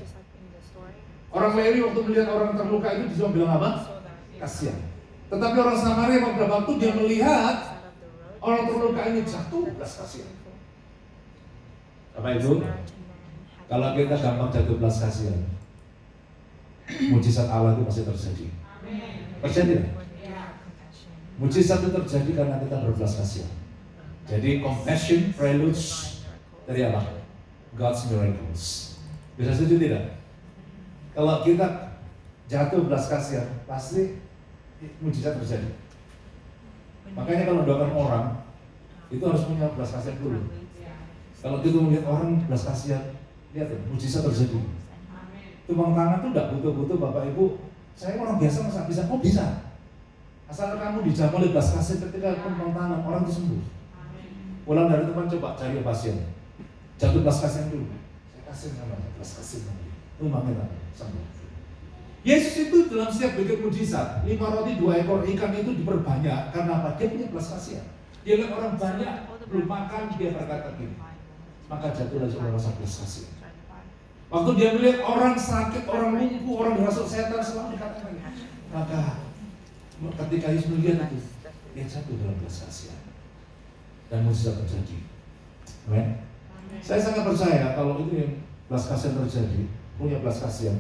Orang Lewi waktu melihat orang terluka itu dia cuma bilang apa? Kasihan. Tetapi orang Samaria pada waktu dia melihat orang terluka ini jatuh, belas kasihan. Bapak Ibu, kalau kita gampang jatuh belas kasihan, mujizat Allah itu pasti terjadi. Percaya tidak? Mujizat itu terjadi karena kita berbelas kasihan. Jadi compassion preludes dari apa? God's miracles. Bisa setuju tidak? Kalau kita jatuh belas kasihan, pasti mujizat terjadi. Makanya kalau doakan orang, itu harus punya belas kasihan dulu. Kalau kita melihat orang belas kasihan, lihat ya, mujizat terjadi. Tumpang tangan itu tidak butuh-butuh Bapak Ibu. Saya orang biasa masa bisa, kok bisa? Asal kamu dijamu oleh belas kasihan ketika tumpang tangan, orang itu sembuh. Pulang dari teman coba cari pasien, jatuh belas kasihan dulu. Saya kasih namanya belas kasihan. Itu makanya sembuh. Yesus itu dalam setiap bikin mujizat, 5 roti 2 ekor ikan itu diperbanyak karena apa? Dia punya belas kasihan. Dia lihat orang banyak belum makan, dia berkata gini, maka jatuhlah seorang rasa belas kasihan. Waktu dia melihat orang sakit, orang lumpuh, orang dirasuk setan, selalu dikatakan, maka ketika Yesus melihat itu, dia jatuh dalam belas kasihan dan mujizat terjadi. Amen. Saya sangat percaya kalau itu yang belas kasihan terjadi, punya belas kasihan,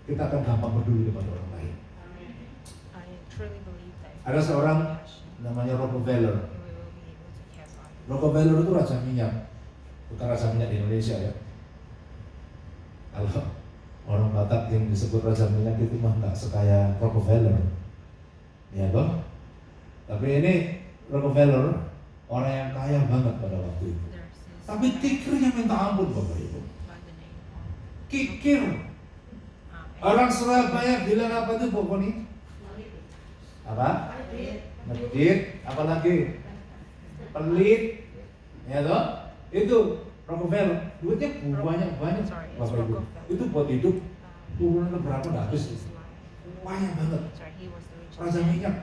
kita akan gampang peduli kepada orang lain. I truly believe that if Ada we seorang have compassion, namanya Rockefeller. we will be able to care for others. Rockefeller itu raja minyak, bukan raja minyak di Indonesia ya. Kalau orang Batak yang disebut raja minyak itu mah nggak sekaya Rockefeller, ya toh. Tapi ini Rockefeller orang yang kaya banget pada waktu itu. There's this Tapi kikirnya minta ampun Bapak Ibu. by the name of Kikir. Orang Surabaya bilang apa itu Bapak ini? Apa? Medit, apalagi pelit, ya toh? Itu Rockefeller, duitnya banyak Bapak Ibu. Itu buat hidup turunan ke berapa dah habis, banyak banget. Raja minyak.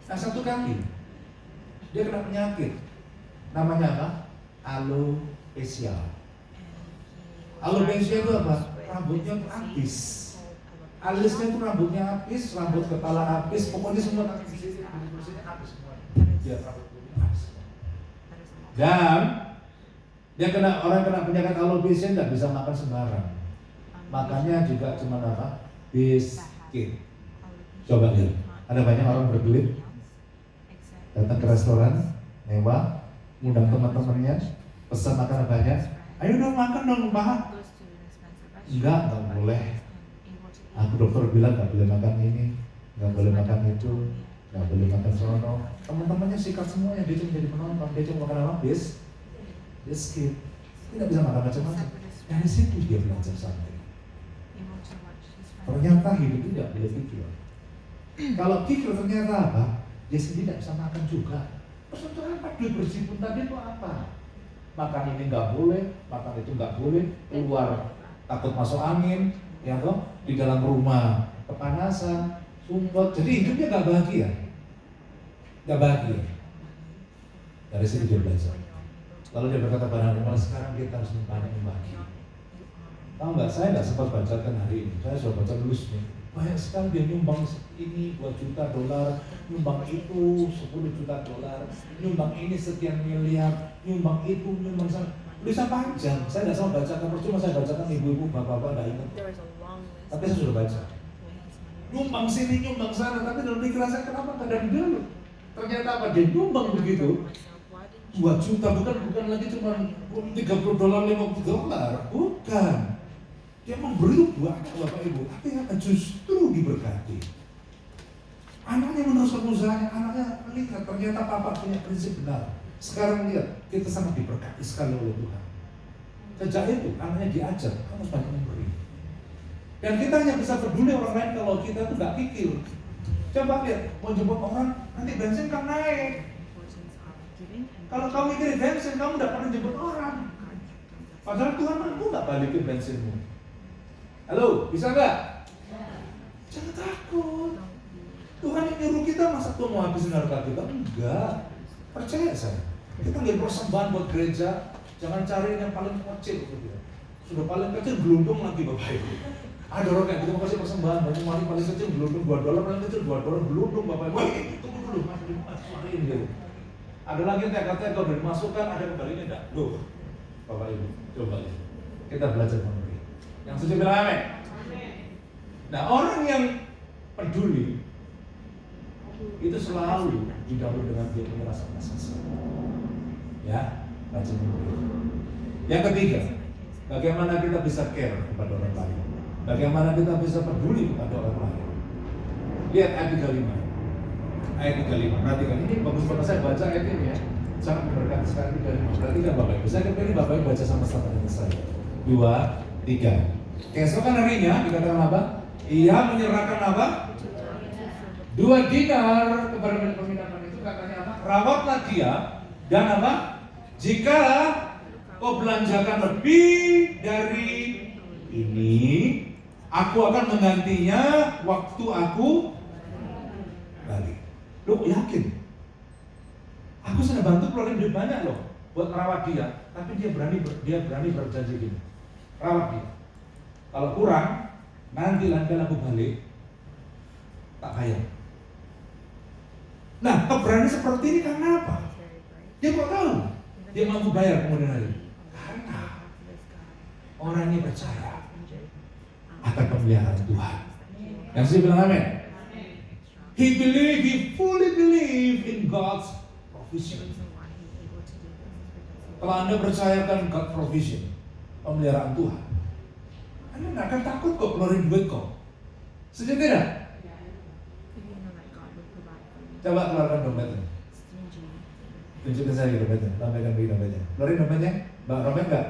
Nah satu kali dia kena penyakit, namanya apa? Alopecia. Alopecia itu apa? Rambutnya habis. Alisnya itu rambutnya habis, rambut kepala habis, pokoknya semua kaki di sini, habis semua. Dia rambutnya habis. Dan dia orang kena penyakit alopecia tidak bisa makan sembarang. Makannya juga cuma apa? Biskuit. Coba lihat, ada banyak orang berbelit datang ke restoran mewah, ngundang teman-temannya, pesan makanan banyak. Ayo dong makan dong, Pak. Enggak boleh. Aku dokter bilang nggak boleh makan ini, nggak boleh makan itu, nggak boleh makan sono. Teman-temannya sikat semuanya, dia cuma jadi penonton, dia cuma makan apa? Biskuit. Tidak bisa makan macam-macam. Dari situ dia belajar sampai. Ternyata hidup itu tidak boleh pikir. Kalau pikir ternyata apa? Dia sendiri tidak bisa makan juga. Persoalan apa? Duit bersih pun tadi itu apa? Makan ini nggak boleh, makan itu nggak boleh, keluar takut masuk angin, ya toh, di dalam rumah kepanasan, sumpot, jadi hidupnya nggak bahagia, nggak bahagia. Dari situ dia belajar. Lalu dia berkata pada anak, sekarang kita harus banyak membagi. Tahu nggak? Saya nggak sempat bacakan hari ini. Saya sudah baca dulu nih. banyak sekali dia nyumbang ini 2 juta dolar, nyumbang itu 10 juta dolar, nyumbang ini sekian miliar, nyumbang itu, nyumbang sana. Tulisan panjang, saya tidak sama bacakan, percuma saya bacakan ibu-ibu, bapak-bapak tidak ingat. There is a long list. Tapi saya sudah baca. When his money Nyumbang sini, nyumbang sana, tapi dalam pikiran saya kenapa nggak dari dulu? Ternyata apa? Dia nyumbang begitu, myself, why didn't 2 juta, bukan lagi cuma 30 dolar, 50 dolar, bukan. Dia memberi banyak Bapak Ibu, tapi apa justru diberkati. Anaknya meneruskan usahanya, anaknya melihat ternyata papa punya prinsip benar. Sekarang lihat, kita sangat diberkati sekali oleh Tuhan. Sejak itu, anaknya diajar, kamu harus banyak memberi. Dan kita hanya bisa peduli orang lain kalau kita tuh nggak pikir. Coba lihat, mau jemput orang, nanti bensin kan naik. importance of giving and Kalau kamu mikirin bensin, kamu nggak pernah jemput orang. Padahal Tuhan mampu nggak balikin bensinmu. Halo, bisa nggak? Jangan takut. Tuhan yang nyuruh kita, masa Tuhan mau habisin harta kita? Enggak. Percaya saya. Kita nggak persembahan buat gereja, jangan cari yang paling kecil gitu ya. Sudah paling kecil gelundung lagi Bapak Ibu. Ada orang yang kita mau kasih persembahan, banyak mari paling kecil gelundung $2, paling kecil $2 gelundung Bapak Ibu. Wah, tunggu dulu, masukin gitu. Ada lagi yang teka-teka udah dimasukkan, ada kembalinya enggak? Loh, Bapak Ibu, coba lihat. Kita belajar memberi. Yang setuju bilang amin. Nah, orang yang peduli itu selalu didahului dengan dia punya rasa kasih. Ya, rajin memberi. Yang ketiga, bagaimana kita bisa care kepada orang lain? Bagaimana kita bisa peduli kepada orang lain? Lihat ayat 35. Ayat 35. Perhatikan, ini bagus banget saya baca ayat ini ya. Sangat memberkati sekali 35. Perhatikan Bapak Ibu. Saya kepilih Bapak Ibu baca sama-sama dengan saya. 2, 3. Keesokan harinya dikatakan apa? Ia menyerahkan apa? 2 dinar kepada pemindahan itu, katanya apa? Rawatlah dia dan apa? Jika kau belanjakan lebih dari ini, aku akan menggantinya waktu aku balik. Lu yakin? Aku sudah bantu keluarin duit banyak loh buat merawat dia, tapi dia berani berjanji gini, rawat dia. Kalau kurang, nanti aku balik, tak bayar. Nah, keberanian seperti ini karena apa? Dia kok tahu dia mampu bayar kemudian hari? Karena orang ini percaya akan pemeliharaan Tuhan. Yang saya bilang amin. He fully believe in God's provision. Kalau Anda percayakan God provision, pemeliharaan Tuhan, Anda nggak akan takut kok keluarin duit kok. Setuju tidak? Coba keluarkan dompetnya. Tunjukkan saya dompetnya, tampilkan bagi dompetnya. Keluarin dompetnya, Mbak Romet nggak?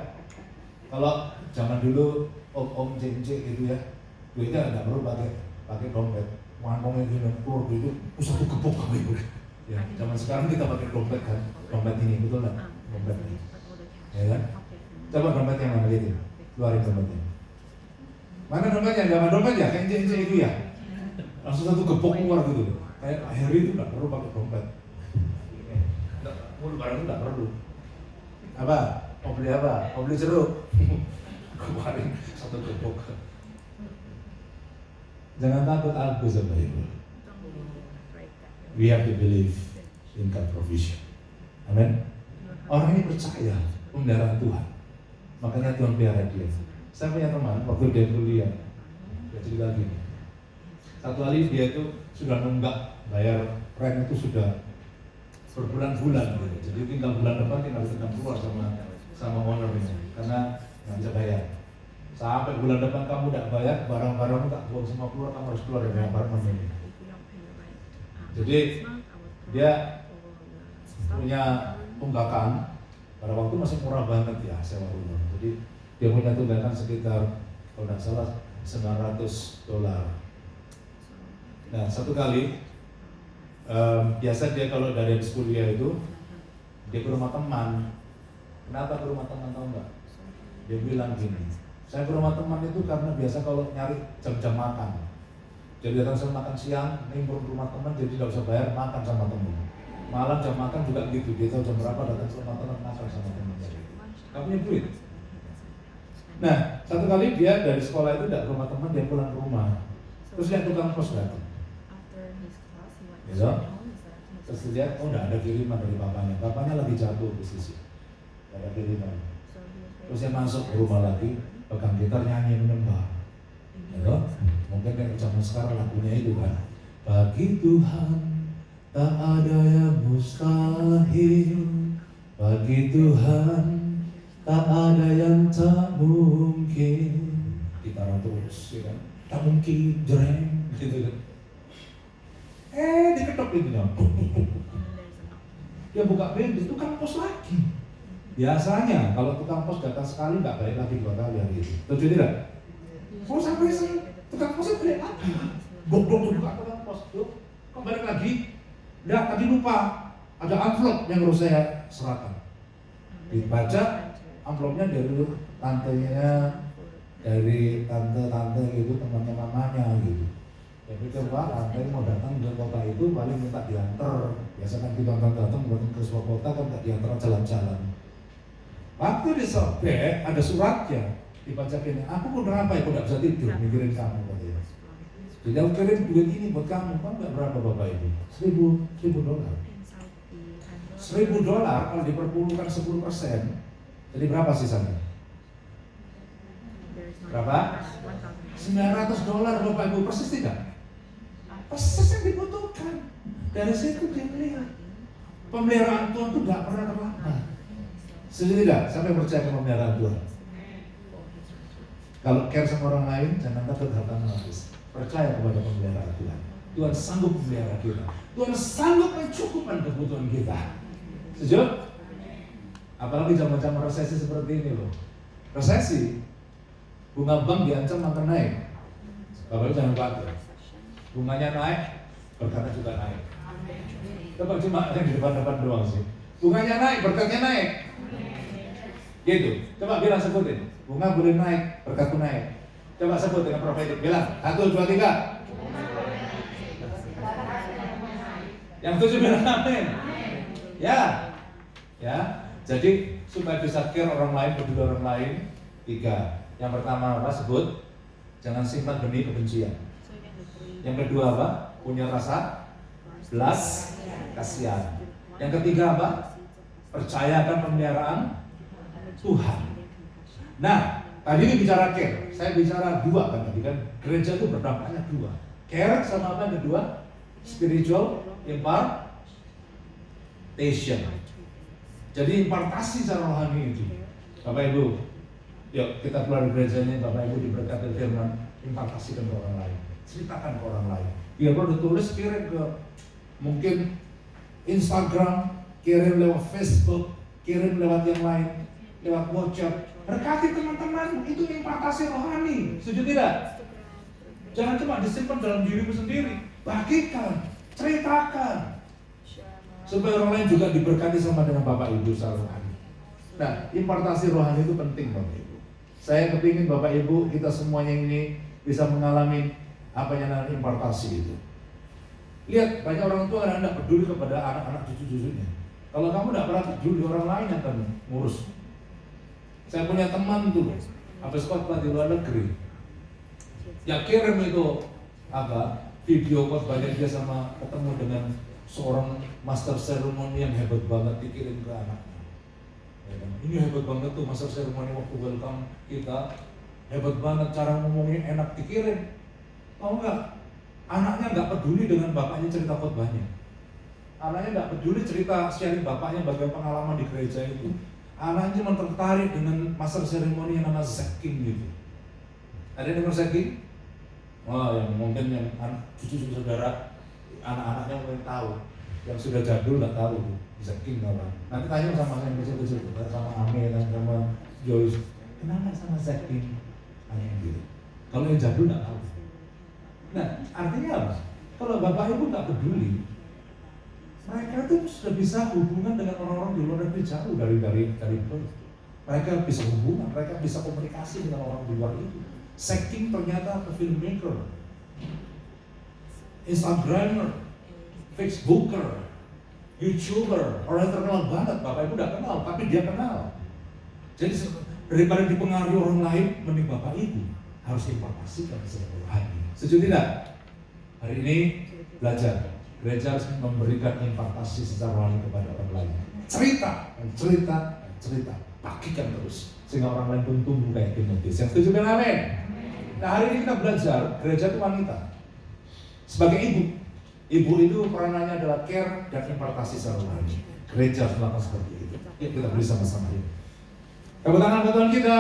Kalau zaman dulu om cek gitu ya, duitnya nggak perlu pakai dompet. Ngomongin gini, keluar duit itu satu gepok kali itu. Ya, zaman sekarang kita pakai dompet kan, dompet ini betul nggak? Dompet ini, ya kan? Coba dompetnya mana gitu, keluarin dompetnya. Mana dompetnya? Zaman dompet ya, kayak cek itu ya. Langsung satu gepok keluar gitu. Kayak Harry itu nggak perlu pakai dompet. Mulu barang itu nggak perlu. Apa? Mau beli apa? Mau beli jeruk? Kemarin satu gepok. Jangan takut aku sama ibu. We have to believe in God provision. Amin. Orang ini percaya pemeliharaan Tuhan. Makanya Tuhan pelihara dia. Saya punya teman waktu dia kuliah, dia cerita gini. Satu kali dia itu sudah nunggak bayar rent itu sudah berbulan-bulan gitu. Jadi tinggal bulan depan tinggal sedang keluar sama ownernya karena nggak bisa bayar. Sampai bulan depan kamu tidak bayar, barang-barangmu tak buang semua keluar, kamu harus keluar dari apartemen ini. Jadi dia punya tunggakan pada waktu masih murah banget ya sewa rumah. Jadi dia punya tunggakan sekitar kalau tidak salah $900. Nah, satu kali biasa dia kalau dari habis kuliah itu dia ke rumah teman. Kenapa ke rumah teman tahu nggak? Dia bilang gini, saya ke rumah teman itu karena biasa kalau nyari jam-jam makan. Jadi datang sama makan siang, nimbrung ke rumah teman, jadi tidak usah bayar, makan sama teman. Malam jam makan juga gitu, dia tahu jam berapa datang ke rumah teman, makan sama teman. Gak punya duit. Nah, satu kali dia dari sekolah itu tidak ke rumah teman, dia pulang ke rumah. Terus lihat tukang pos datang. after his class, he went Gitu. straight home and started to Terus make lihat, oh nggak ada kiriman dari papanya. Papanya lagi jatuh di sisi. Nggak ada kiriman. So he was very Terus dia masuk ke rumah lagi, pegang gitar nyanyi menyembah. Gitu. Mungkin kayak zaman sekarang lagunya itu kan. Bagi Tuhan tak ada yang mustahil. Bagi Tuhan tak ada yang tak mungkin. Gitar terus, ya kan? Tak mungkin, jreng, gitu kan. Diketok pintunya. Dia buka pintu, tukang pos lagi. Biasanya kalau tukang pos datang sekali nggak balik lagi 2 kali hari itu. Setuju tidak? Oh sampai tukang posnya balik lagi. Buka tukang pos, yuk, kok balik lagi? Enggak, tadi lupa. Ada amplop yang harus saya serahkan. Dibaca amplopnya dari tantenya, dari tante-tante gitu, temannya mamanya gitu. Jadi coba tante mau datang ke kota itu paling minta diantar. Biasa kan kita datang ke sebuah kota kan tak diantar jalan-jalan. Waktu disobek ada suratnya dibaca gini, aku udah apa ya, aku nggak bisa tidur mikirin kamu katanya. Jadi aku kirim duit ini buat kamu, kan nggak berapa bapak ibu? $1,000. $1,000 kalau diperpuluhkan 10%, jadi berapa sisanya? Berapa? $900 bapak ibu, persis tidak? Persis yang dibutuhkan. Dari situ dia melihat pemeliharaan Tuhan itu tidak pernah terlambat. Setuju tidak? Siapa yang percaya ke pemeliharaan Tuhan? Kalau care sama orang lain, jangan takut harta habis. Percaya kepada pemeliharaan Tuhan. Tuhan sanggup memelihara kita. Tuhan sanggup mencukupkan kebutuhan kita. Setuju? Apalagi zaman-zaman resesi seperti ini loh. Resesi, bunga bank diancam akan naik. Bapak jangan khawatir. Bunganya naik, berkatnya juga naik. Coba cuma yang di depan-depan doang sih. Bunganya naik, berkatnya naik. Gitu. Coba bilang sebutin. Bunga boleh naik, berkatku naik. Coba sebut dengan profetik. Bilang 1, 2, 3. Yang 7 bilang amin. Ya. Ya. Jadi supaya bisa care orang lain, peduli orang lain, 3. Yang pertama apa? Sebut. Jangan simpan benih kebencian. Yang kedua apa? Punya rasa belas kasihan. Yang ketiga apa? Percayakan pemeliharaan Tuhan. Nah, tadi ini bicara care. Saya bicara 2 kan tadi kan. Gereja itu berdampaknya 2. Care sama apa yang kedua? Spiritual impartation. Jadi impartasi secara rohani itu. Bapak Ibu, yuk kita keluar dari gereja ini, Bapak Ibu diberkati firman, impartasikan ke orang lain. Ceritakan ke orang lain. Dia perlu ditulis, kirim ke mungkin Instagram, kirim lewat Facebook, kirim lewat yang lain, lewat WhatsApp. Berkati teman-teman, itu impartasi rohani. Setuju tidak? Jangan cuma disimpan dalam dirimu sendiri. Bagikan, ceritakan, supaya orang lain juga diberkati sama dengan Bapak Ibu secara rohani. Nah, impartasi rohani itu penting Bapak Ibu. Saya kepingin Bapak Ibu kita semuanya ini bisa mengalami apa yang namanya impartasi itu. Lihat, banyak orang tua kadang tidak peduli kepada anak-anak cucu-cucunya. Kalau kamu tidak pernah peduli, orang lain yang akan ngurus. Saya punya teman tuh, habis khotbah di luar negeri. Ya kirim itu apa video khotbahnya dia sama ketemu dengan seorang master ceremony yang hebat banget, dikirim ke anaknya. Ya kan? Ini hebat banget tuh master ceremony waktu welcome kita. Hebat banget cara ngomongnya, enak, dikirim. Tahu nggak? Anaknya nggak peduli dengan bapaknya cerita khotbahnya. Anaknya nggak peduli cerita sharing bapaknya bagaimana pengalaman di gereja itu. Anaknya cuma tertarik dengan master ceremony yang namanya Zack King gitu. Ada yang dengar Zack King? Oh, yang mungkin yang cucu-cucu saudara, anak-anaknya mungkin tahu. Yang sudah jadul nggak tahu Zack King apa. Nanti tanya sama yang kecil-kecil, sama Ame dan sama Joyce. Kenapa sama Zack King? Tanya gitu. Kalau yang jadul nggak tahu. Nah, artinya apa? Kalau bapak ibu nggak peduli, mereka itu sudah bisa hubungan dengan orang-orang di luar negeri jauh dari mereka bisa hubungan, mereka bisa komunikasi dengan orang di luar itu. Zack ternyata filmmaker, Instagramer, Facebooker, YouTuber, orang yang terkenal banget. Bapak ibu nggak kenal, tapi dia kenal. Jadi daripada dipengaruhi orang lain, mending bapak ibu harus diimpartasikan secara rohani. Setuju tidak? Hari ini belajar. Gereja harus memberikan impartasi secara rohani kepada orang lain. Cerita. Bagikan terus. Sehingga orang lain pun tumbuh kayak Timotius. Yang setuju kan amin? Nah hari ini kita belajar, gereja itu wanita. Sebagai ibu. Ibu itu peranannya adalah care dan impartasi secara rohani. Gereja harus melakukan seperti itu. Yuk kita beri sama-sama ini. Tepuk tangan buat Tuhan kita.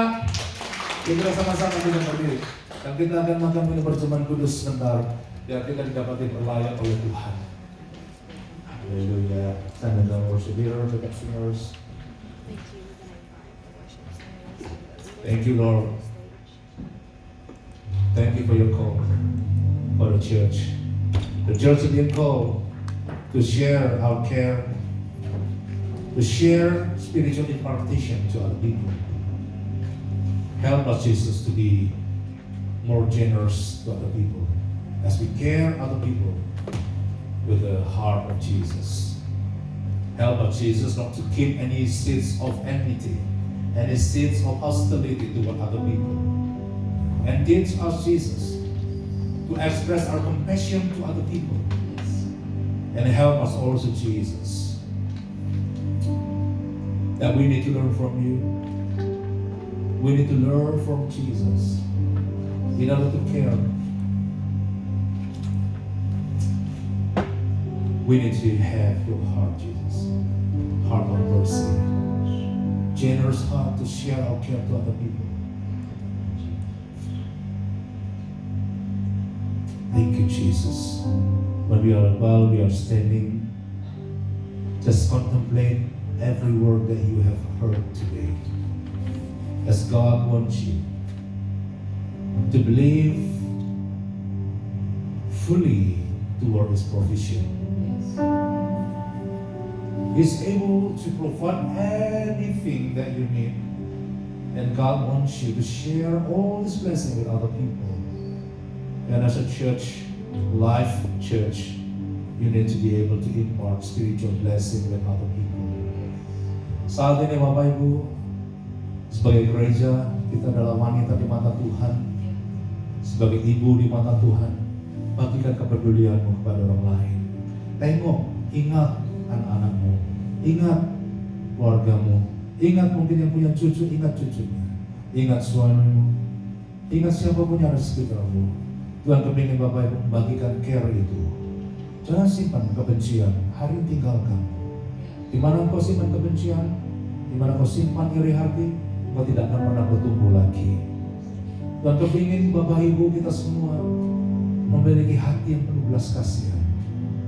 Yuk kita sama-sama kita berdiri. Dan kita akan makan minum perjamuan kudus sebentar. Biar kita didapati berlayak oleh Tuhan. Haleluya. Stand and worship leader, backup singers. Thank you, Lord. Thank you for your call for the church. The church is being called to share our care, to share spiritual impartation to other people. Help us, Jesus, to be more generous to other people as we care other people with the heart of Jesus. Help us, Jesus, not to keep any seeds of enmity, any seeds of hostility toward other people. And teach us, Jesus, to express our compassion to other people. And help us also, Jesus, that we need to learn from you. We need to learn from Jesus in order to care. We need to have your heart, Jesus. Heart of mercy. Generous heart to share our care to other people. Thank you, Jesus. While we are standing, just contemplate every word that you have heard today. As God wants you to believe fully toward His provision. He's able to provide anything that you need. And God wants you to share all His blessing with other people. And as a church, life church, you need to be able to impart spiritual blessing with other people. Saat ini Bapak Ibu, sebagai gereja, kita adalah wanita di mata Tuhan. Sebagai ibu di mata Tuhan, bagikan kepedulianmu kepada orang lain. Tengok, ingat anak-anakmu, ingat keluargamu, ingat mungkin yang punya cucu, ingat cucunya, ingat suamimu, ingat siapapun yang ada di sekitarmu. Tuhan kepingin Bapak Ibu membagikan care itu. Jangan simpan kebencian, hari ini tinggalkan. Di mana kau simpan kebencian, di mana kau simpan iri hati, kau tidak akan pernah bertumbuh lagi. Tuhan kepingin Bapak Ibu kita semua memiliki hati yang penuh belas kasihan.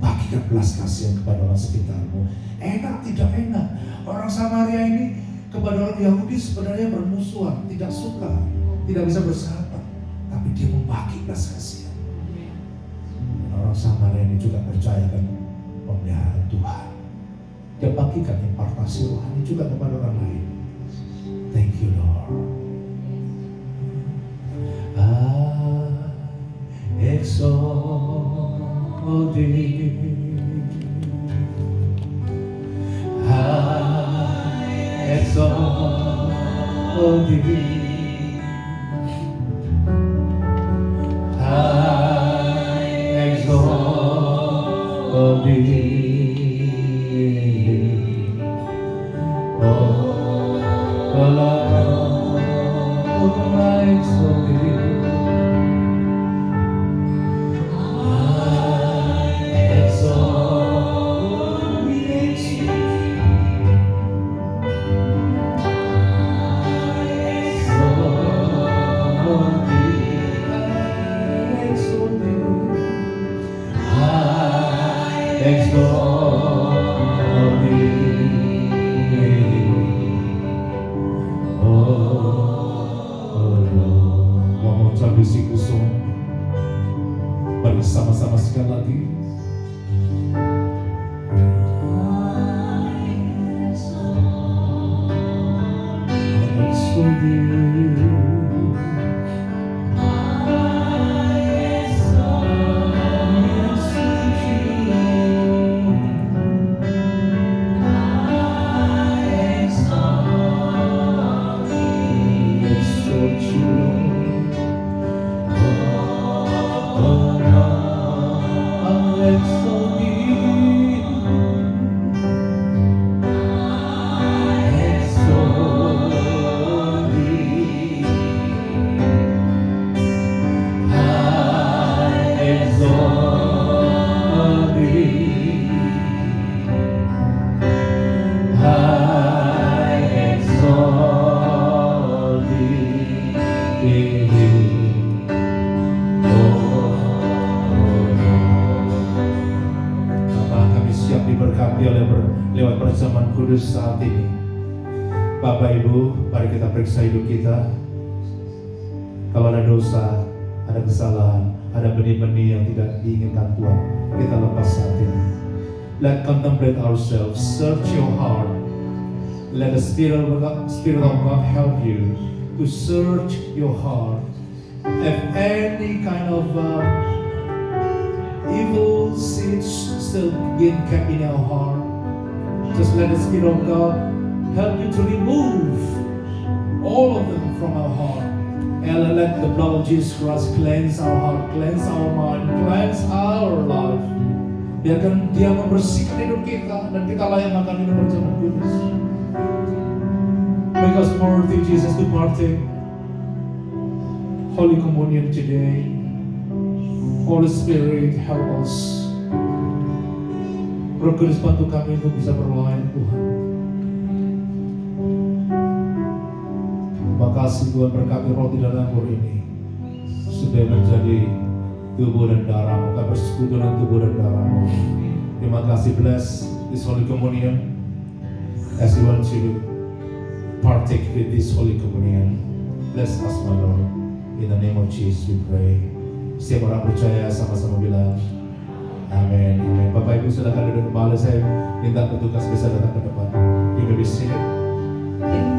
Bagikan belas kasihan kepada orang sekitarmu. Enak tidak enak. Orang Samaria ini kepada orang Yahudi sebenarnya bermusuhan, tidak suka, tidak bisa bersahabat. Tapi dia membagi belas kasihan. Dan orang Samaria ini juga percayakan pemeliharaan Tuhan. Dia bagikan impartasi rohani juga kepada orang lain. Thank you, Lord. I exalt thee. I exalt thee. Bersama-sama sekali lagi. Oh Kudus saat ini. Bapak Ibu, mari kita periksa hidup kita. Kalau ada dosa, ada kesalahan, ada benih-benih yang tidak diinginkan Tuhan, kita lepas saat ini. Let contemplate ourselves, search your heart. Let the Spirit of God help you to search your heart. If any kind of evil seeds still being kept in our heart, just let the Spirit of God help you to remove all of them from our heart. And let the blood of Jesus Christ cleanse our heart, cleanse our mind, cleanse our life. Biarkan Dia membersihkan hidup kita dan kita layak makan minum berjalan kudus. Make us worthy, Jesus, to partake Holy Communion today. Holy Spirit, help us. Roh Kudus, bantu kami untuk bisa berlayan, Tuhan. Terima kasih Tuhan, berkati roti dan anggur ini supaya menjadi tubuh dan darah-Mu, kami bersekutu dengan tubuh dan darah-Mu. Terima kasih, bless this Holy Communion as we want to partake with this Holy Communion. Bless us, my Lord. In the name of Jesus we pray. Setiap orang percaya sama-sama bilang amin. Amin. Bapak Ibu silakan duduk kembali. Saya minta petugas bisa datang ke depan. You may be seated. Thank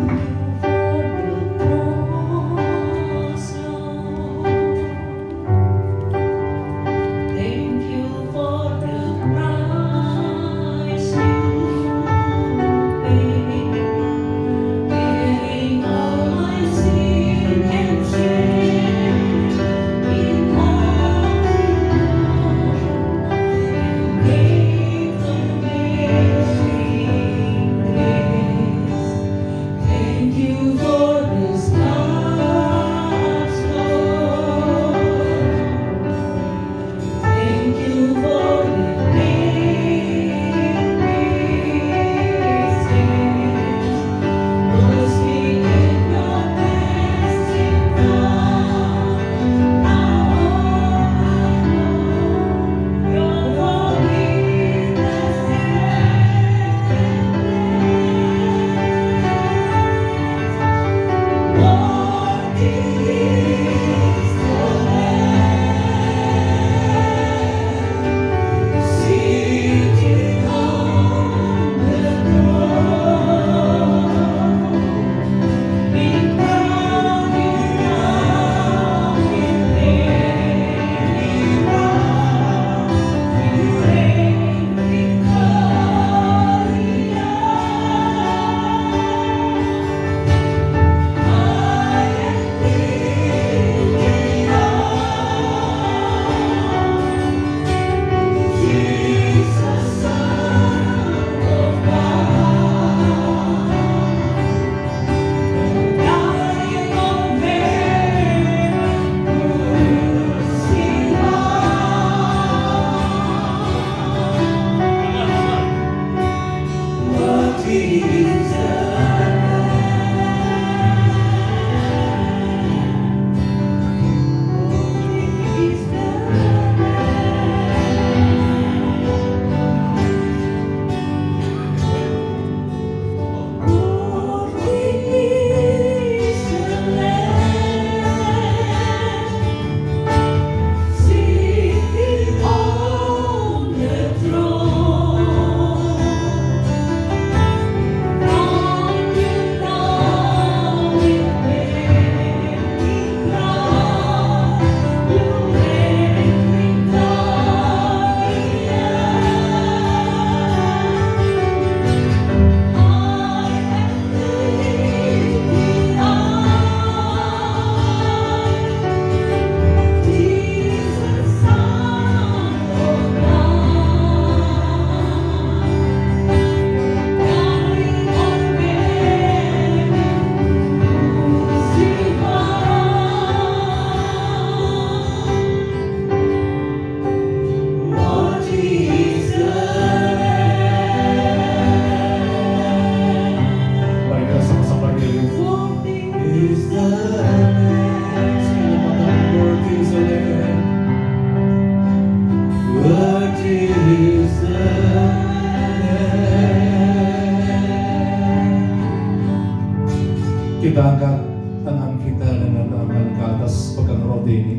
kita angkat tangan kita dengan tangan ke atas, pegang roti ini.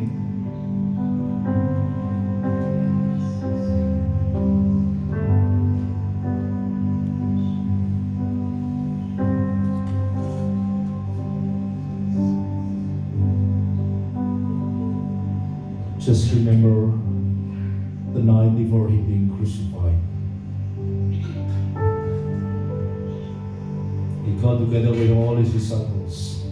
Just remember the night before he being crucified. He got together with all his disciples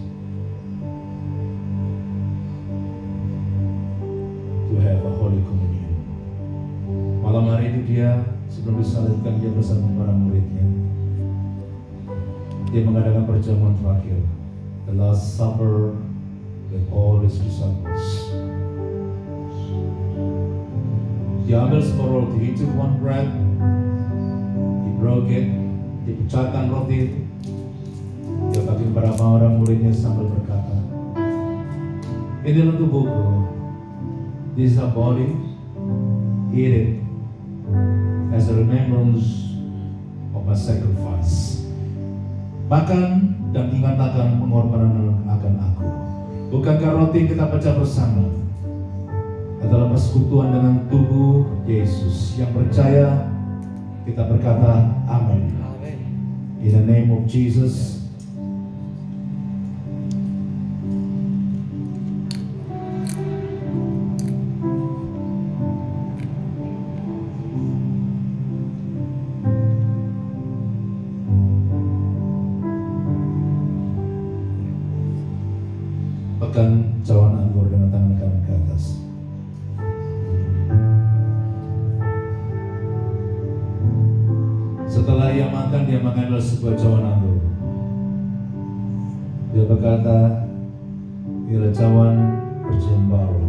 to have a Holy Communion. Malam hari itu dia sebelum disalibkan, dia bersama para muridnya. Dia mengadakan perjamuan terakhir, the Last Supper with all his disciples. Dia ambil sebuah roti, he took one bread, he broke it, dipecahkan roti itu. Dia bagi kepada orang muridnya sambil berkata, "Inilah tubuhku, this is a body, eat it as a remembrance of my sacrifice. Makan dan ingat akan pengorbanan akan aku." Bukankah roti yang kita pecah bersama adalah persekutuan dengan tubuh Yesus? Yang percaya kita berkata amin. In the name of Jesus. Pegang cawan anggur dengan tangan kanan ke atas. Setelah ia makan adalah sebuah cawan anggur. Dia berkata, "Inilah cawan perjanjian baru.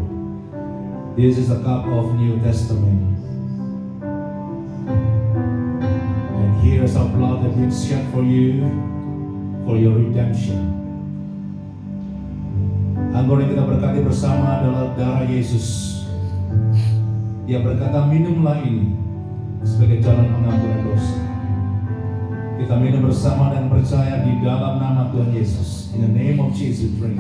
This is a cup of New Testament. And here is our blood that been shed for you, for your redemption." Anggur yang kita berkati bersama adalah darah Yesus. Dia berkata, "Minumlah ini sebagai jalan pengampunan dosa." Kita minum bersama dan percaya di dalam nama Tuhan Yesus. In the name of Jesus, drink.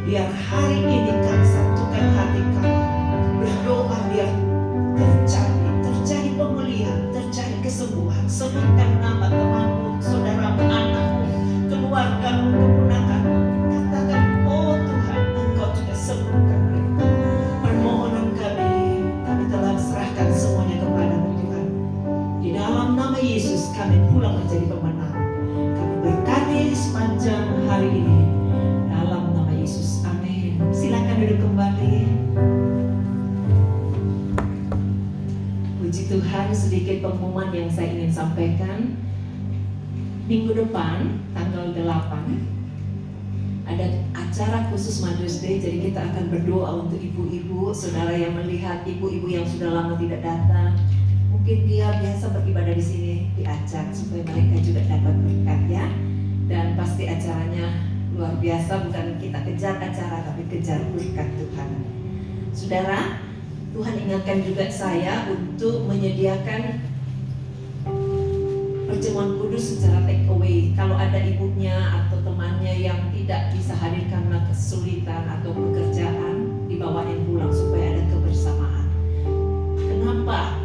Biar hari ini kami satukan hati kami, berdoa biar terjadi pemulihan, terjadi kesembuhan. Sebutkan nama temanmu, saudaramu, anakmu, keluargamu, keponakanmu. Katakan, "Oh Tuhan, Engkau sudah sembuhkan mereka." Permohonan kami telah serahkan semuanya kepada-Mu Tuhan. Di dalam nama Yesus kami pulang menjadi pemenang. Kami berkati sepanjang hari ini. Dalam nama Yesus, amin. Silakan duduk kembali. Puji Tuhan, sedikit pengumuman yang saya ingin sampaikan. Minggu depan, tanggal 8, ada acara khusus Mother's Day, jadi kita akan berdoa untuk ibu-ibu, saudara yang melihat ibu-ibu yang sudah lama tidak datang. Mungkin dia biasa beribadah di sini, diajak supaya mereka juga dapat berkat ya. Dan pasti acaranya luar biasa, bukan kita kejar acara, tapi kejar berkat Tuhan. Saudara, Tuhan ingatkan juga saya untuk menyediakan perjamuan kudus secara take away. Kalau ada ibunya atau temannya yang tidak bisa hadir karena kesulitan atau pekerjaan, dibawain pulang supaya ada kebersamaan. Kenapa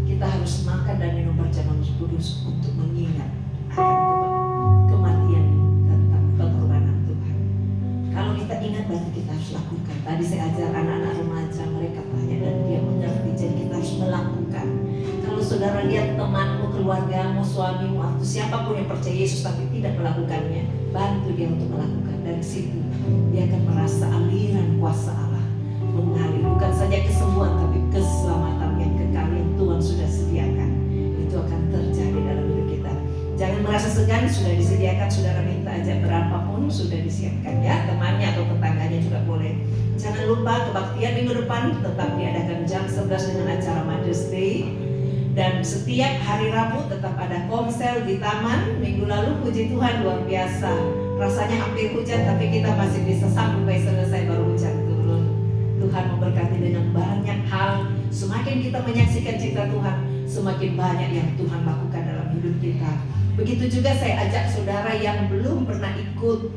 kita harus makan dan minum perjamuan kudus? Untuk mengingat akan kematian tentang pengorbanan Tuhan. Kalau kita ingat, berarti kita harus lakukan. Tadi saya ajar anak-anak remaja, mereka tanya dan dia mengerti, jadi kita harus melakukan. Kalau saudara lihat temanmu, keluargamu, suamimu, atau siapapun yang percaya Yesus tapi tidak melakukannya, bantu dia untuk melakukan. Dari situ dia akan merasa aliran kuasa Allah mengalir, bukan saja kesembuhan tapi keselamatan yang kekal yang Tuhan sudah sediakan. Itu akan terjadi dalam hidup kita. Jangan merasa segan, sudah disediakan, saudara minta aja berapapun sudah disiapkan ya, temannya atau tetangganya juga boleh. Jangan lupa kebaktian minggu depan tetap diadakan jam 11 dengan acara Mother's Day. Dan setiap hari Rabu tetap ada konser di taman. Minggu lalu puji Tuhan luar biasa, rasanya hampir hujan tapi kita masih bisa sampai selesai baru hujan turun. Tuhan memberkati dengan banyak hal. Semakin kita menyaksikan cita Tuhan, semakin banyak yang Tuhan lakukan dalam hidup kita. Begitu juga saya ajak saudara yang belum pernah ikut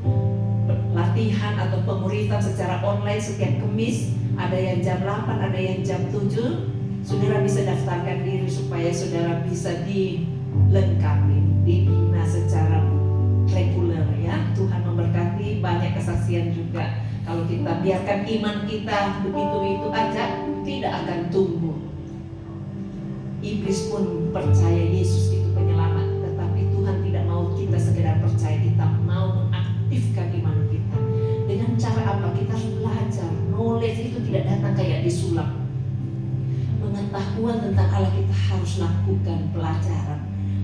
latihan atau pemuritan secara online setiap Kamis, ada yang jam 8, ada yang jam 7. Saudara bisa daftarkan diri supaya saudara bisa dilengkapi, dibina secara reguler ya. Tuhan memberkati, banyak kesaksian juga. Kalau kita biarkan iman kita begitu itu aja, tidak akan tumbuh. Iblis pun percaya Yesus itu penyelamat, tetapi Tuhan tidak mau kita sekedar percaya, kita mau mengaktifkan iman kita. Dengan cara apa? Kita harus belajar. Knowledge itu tidak datang kayak disulap. Pengetahuan tentang Allah kita harus lakukan pelajaran.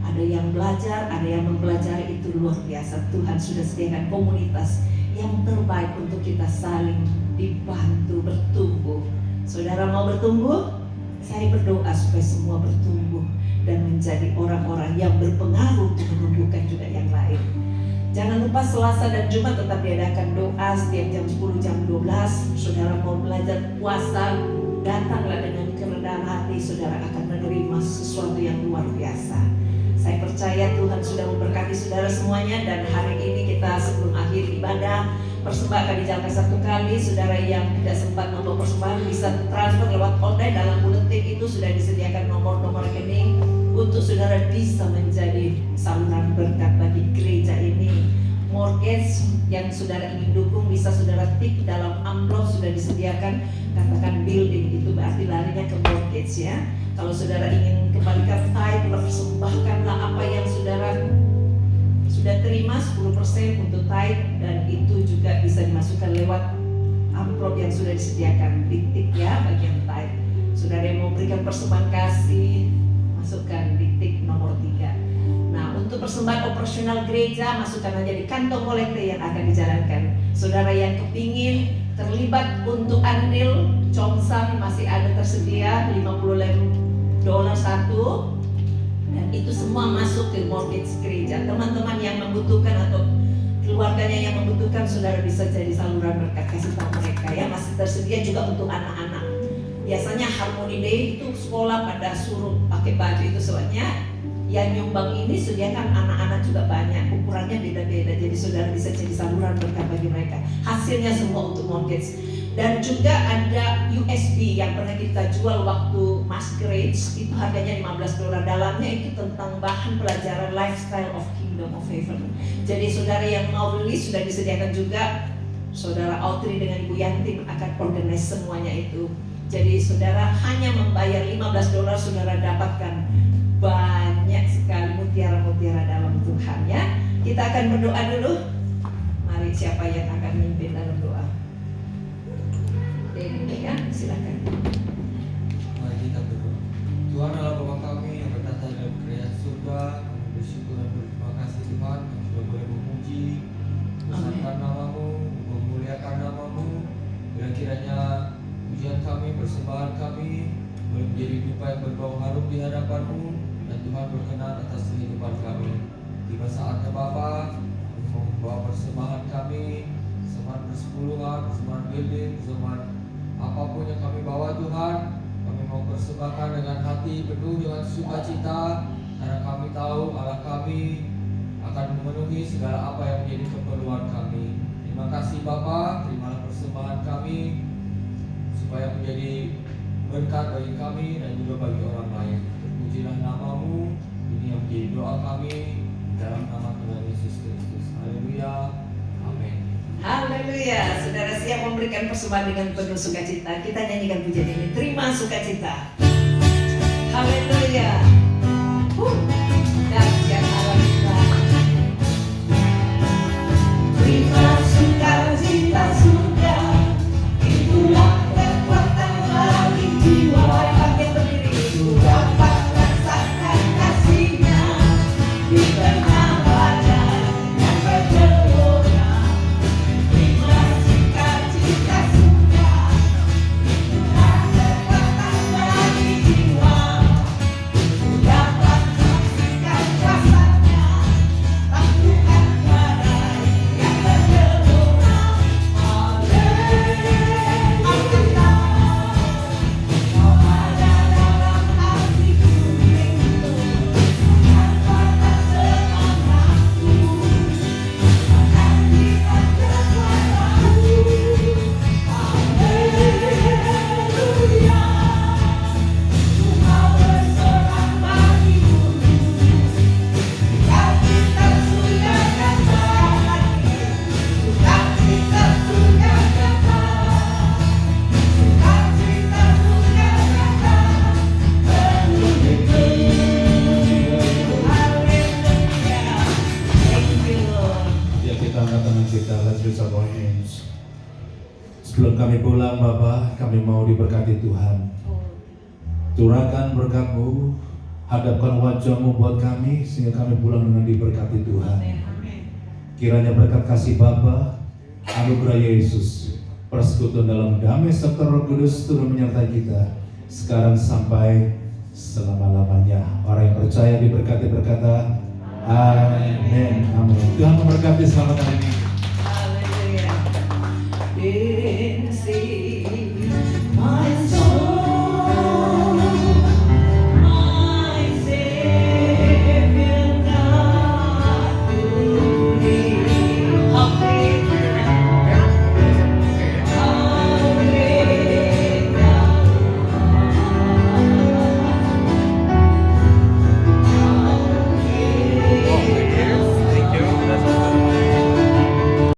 Ada yang belajar, ada yang mempelajari, itu luar biasa. Tuhan sudah sediakan komunitas yang terbaik untuk kita saling dibantu bertumbuh. Saudara mau bertumbuh? Saya berdoa supaya semua bertumbuh dan menjadi orang-orang yang berpengaruh untuk menumbuhkan juga yang lain. Jangan lupa Selasa dan Jumat tetap diadakan doa setiap jam 10, jam 12. Saudara mau belajar puasa, datanglah dengan kerendahan hati, saudara akan menerima sesuatu yang luar biasa. Saya percaya Tuhan sudah memberkati saudara semuanya, dan hari ini kita sebelum akhir ibadah persembahkan dijalankan satu kali. Saudara yang tidak sempat membawa persembahan bisa transfer lewat online, dalam buletin itu sudah disediakan nomor-nomor rekening untuk saudara bisa menjadi saluran berkat bagi gereja ini. Mortgage yang saudara ingin dukung bisa saudara tik dalam amplop, sudah disediakan, katakan building, itu berarti larinya ke mortgage ya. Kalau saudara ingin kembalikan tithe, persembahkanlah apa yang saudara sudah terima 10% untuk tithe, dan itu juga bisa dimasukkan lewat amplop yang sudah disediakan, titik ya bagian tithe. Saudara yang mau berikan persembahan kasih, masukkan titik nomor 3. Nah, untuk persembahan operasional gereja, masukkan aja di kantong kolekte yang akan dijalankan. Saudara yang kepingin terlibat untuk andil Chomsang, masih ada tersedia $50 satu, dan itu semua masuk ke mortgage gereja. Teman-teman yang membutuhkan atau keluarganya yang membutuhkan, saudara bisa jadi saluran berkat, kasih tahu mereka ya. Masih tersedia juga untuk anak-anak. Biasanya Harmony Day itu sekolah pada suruh pakai baju itu, soalnya yang nyumbang ini sediakan anak-anak juga banyak, ukurannya beda-beda, jadi saudara bisa jadi saluran berkat bagi mereka. Hasilnya semua untuk mortgage. Dan juga ada USB yang pernah kita jual waktu Masquerade, itu harganya $15. Dalamnya itu tentang bahan pelajaran lifestyle of Kingdom of Heaven. Jadi saudara yang mau beli sudah disediakan juga. Saudara Audrey dengan Ibu Yanti akan organize semuanya itu. Jadi saudara hanya membayar $15, saudara dapatkan banyak sekali mutiara-mutiara dalam Tuhan ya. Kita akan berdoa dulu. Mari, siapa yang akan memimpin dalam doa? Ini ya, silakan. Mari kita berdoa. Tuhan adalah Bapa kami yang bertata dalam kerajaan surga. Kami bersyukur dan berterima kasih Tuhan yang sudah boleh memuji membesarkan namamu, memuliakan namamu. Dan kiranya pujian kami, persembahan kami boleh menjadi dupa yang berbau harum di hadapanmu, dan Tuhan berkenan atas kehidupan kami. Tiba saatnya Bapa membawa persembahan kami, persembahan persepuluhan, persembahan building, persembahan apapun yang kami bawa Tuhan. Kami mau persembahkan dengan hati penuh dengan sukacita, karena kami tahu Allah kami akan memenuhi segala apa yang menjadi keperluan kami. Terima kasih Bapa, terimalah persembahan kami supaya menjadi berkat bagi kami dan juga bagi orang lain. Terpujilah namamu, ini yang menjadi doa kami dalam nama Tuhan Yesus Kristus. Haleluya, amin. Haleluya, saudara siap memberikan persembahan dengan penuh sukacita. Kita nyanyikan pujian ini, terima sukacita. Haleluya. Dahsyat Allah kita. Terima sukacita sudah, itulah kekuatan bagi jiwa. Bangkit berdiri, sudah dapat rasakan kasihnya di tengah badai yang bergelora. Terima sukacita sudah, itulah kekuatan bagi jiwa. Dapat saksikan rasanya, taklukan badai yang bergelora. Haleluya, kau ada dalam hatiku, dan kuatkan semangatku, akan lihat kekuatanmu. Haleluya, Kau bersorak bagimu, sukacita sudah datang, sukacita sudah datang, sukacita sudah datang, penuh itu. Haleluya, thank you Lord. Ya, kita angkat tangan kita, let's raise our hands. Sebelum kami pulang Bapak, kami mau diberkati Tuhan. Curahkan berkat-Mu, hadapkan wajah-Mu buat kami, sehingga kami pulang dengan diberkati Tuhan. Kiranya berkat kasih Bapa, anugerah Yesus, persekutuan dalam damai serta Roh Kudus turun menyertai kita sekarang sampai selama-lamanya. Orang yang percaya diberkati berkata, Amin. Amin. Tuhan memberkati selamat hari ini. Haleluya.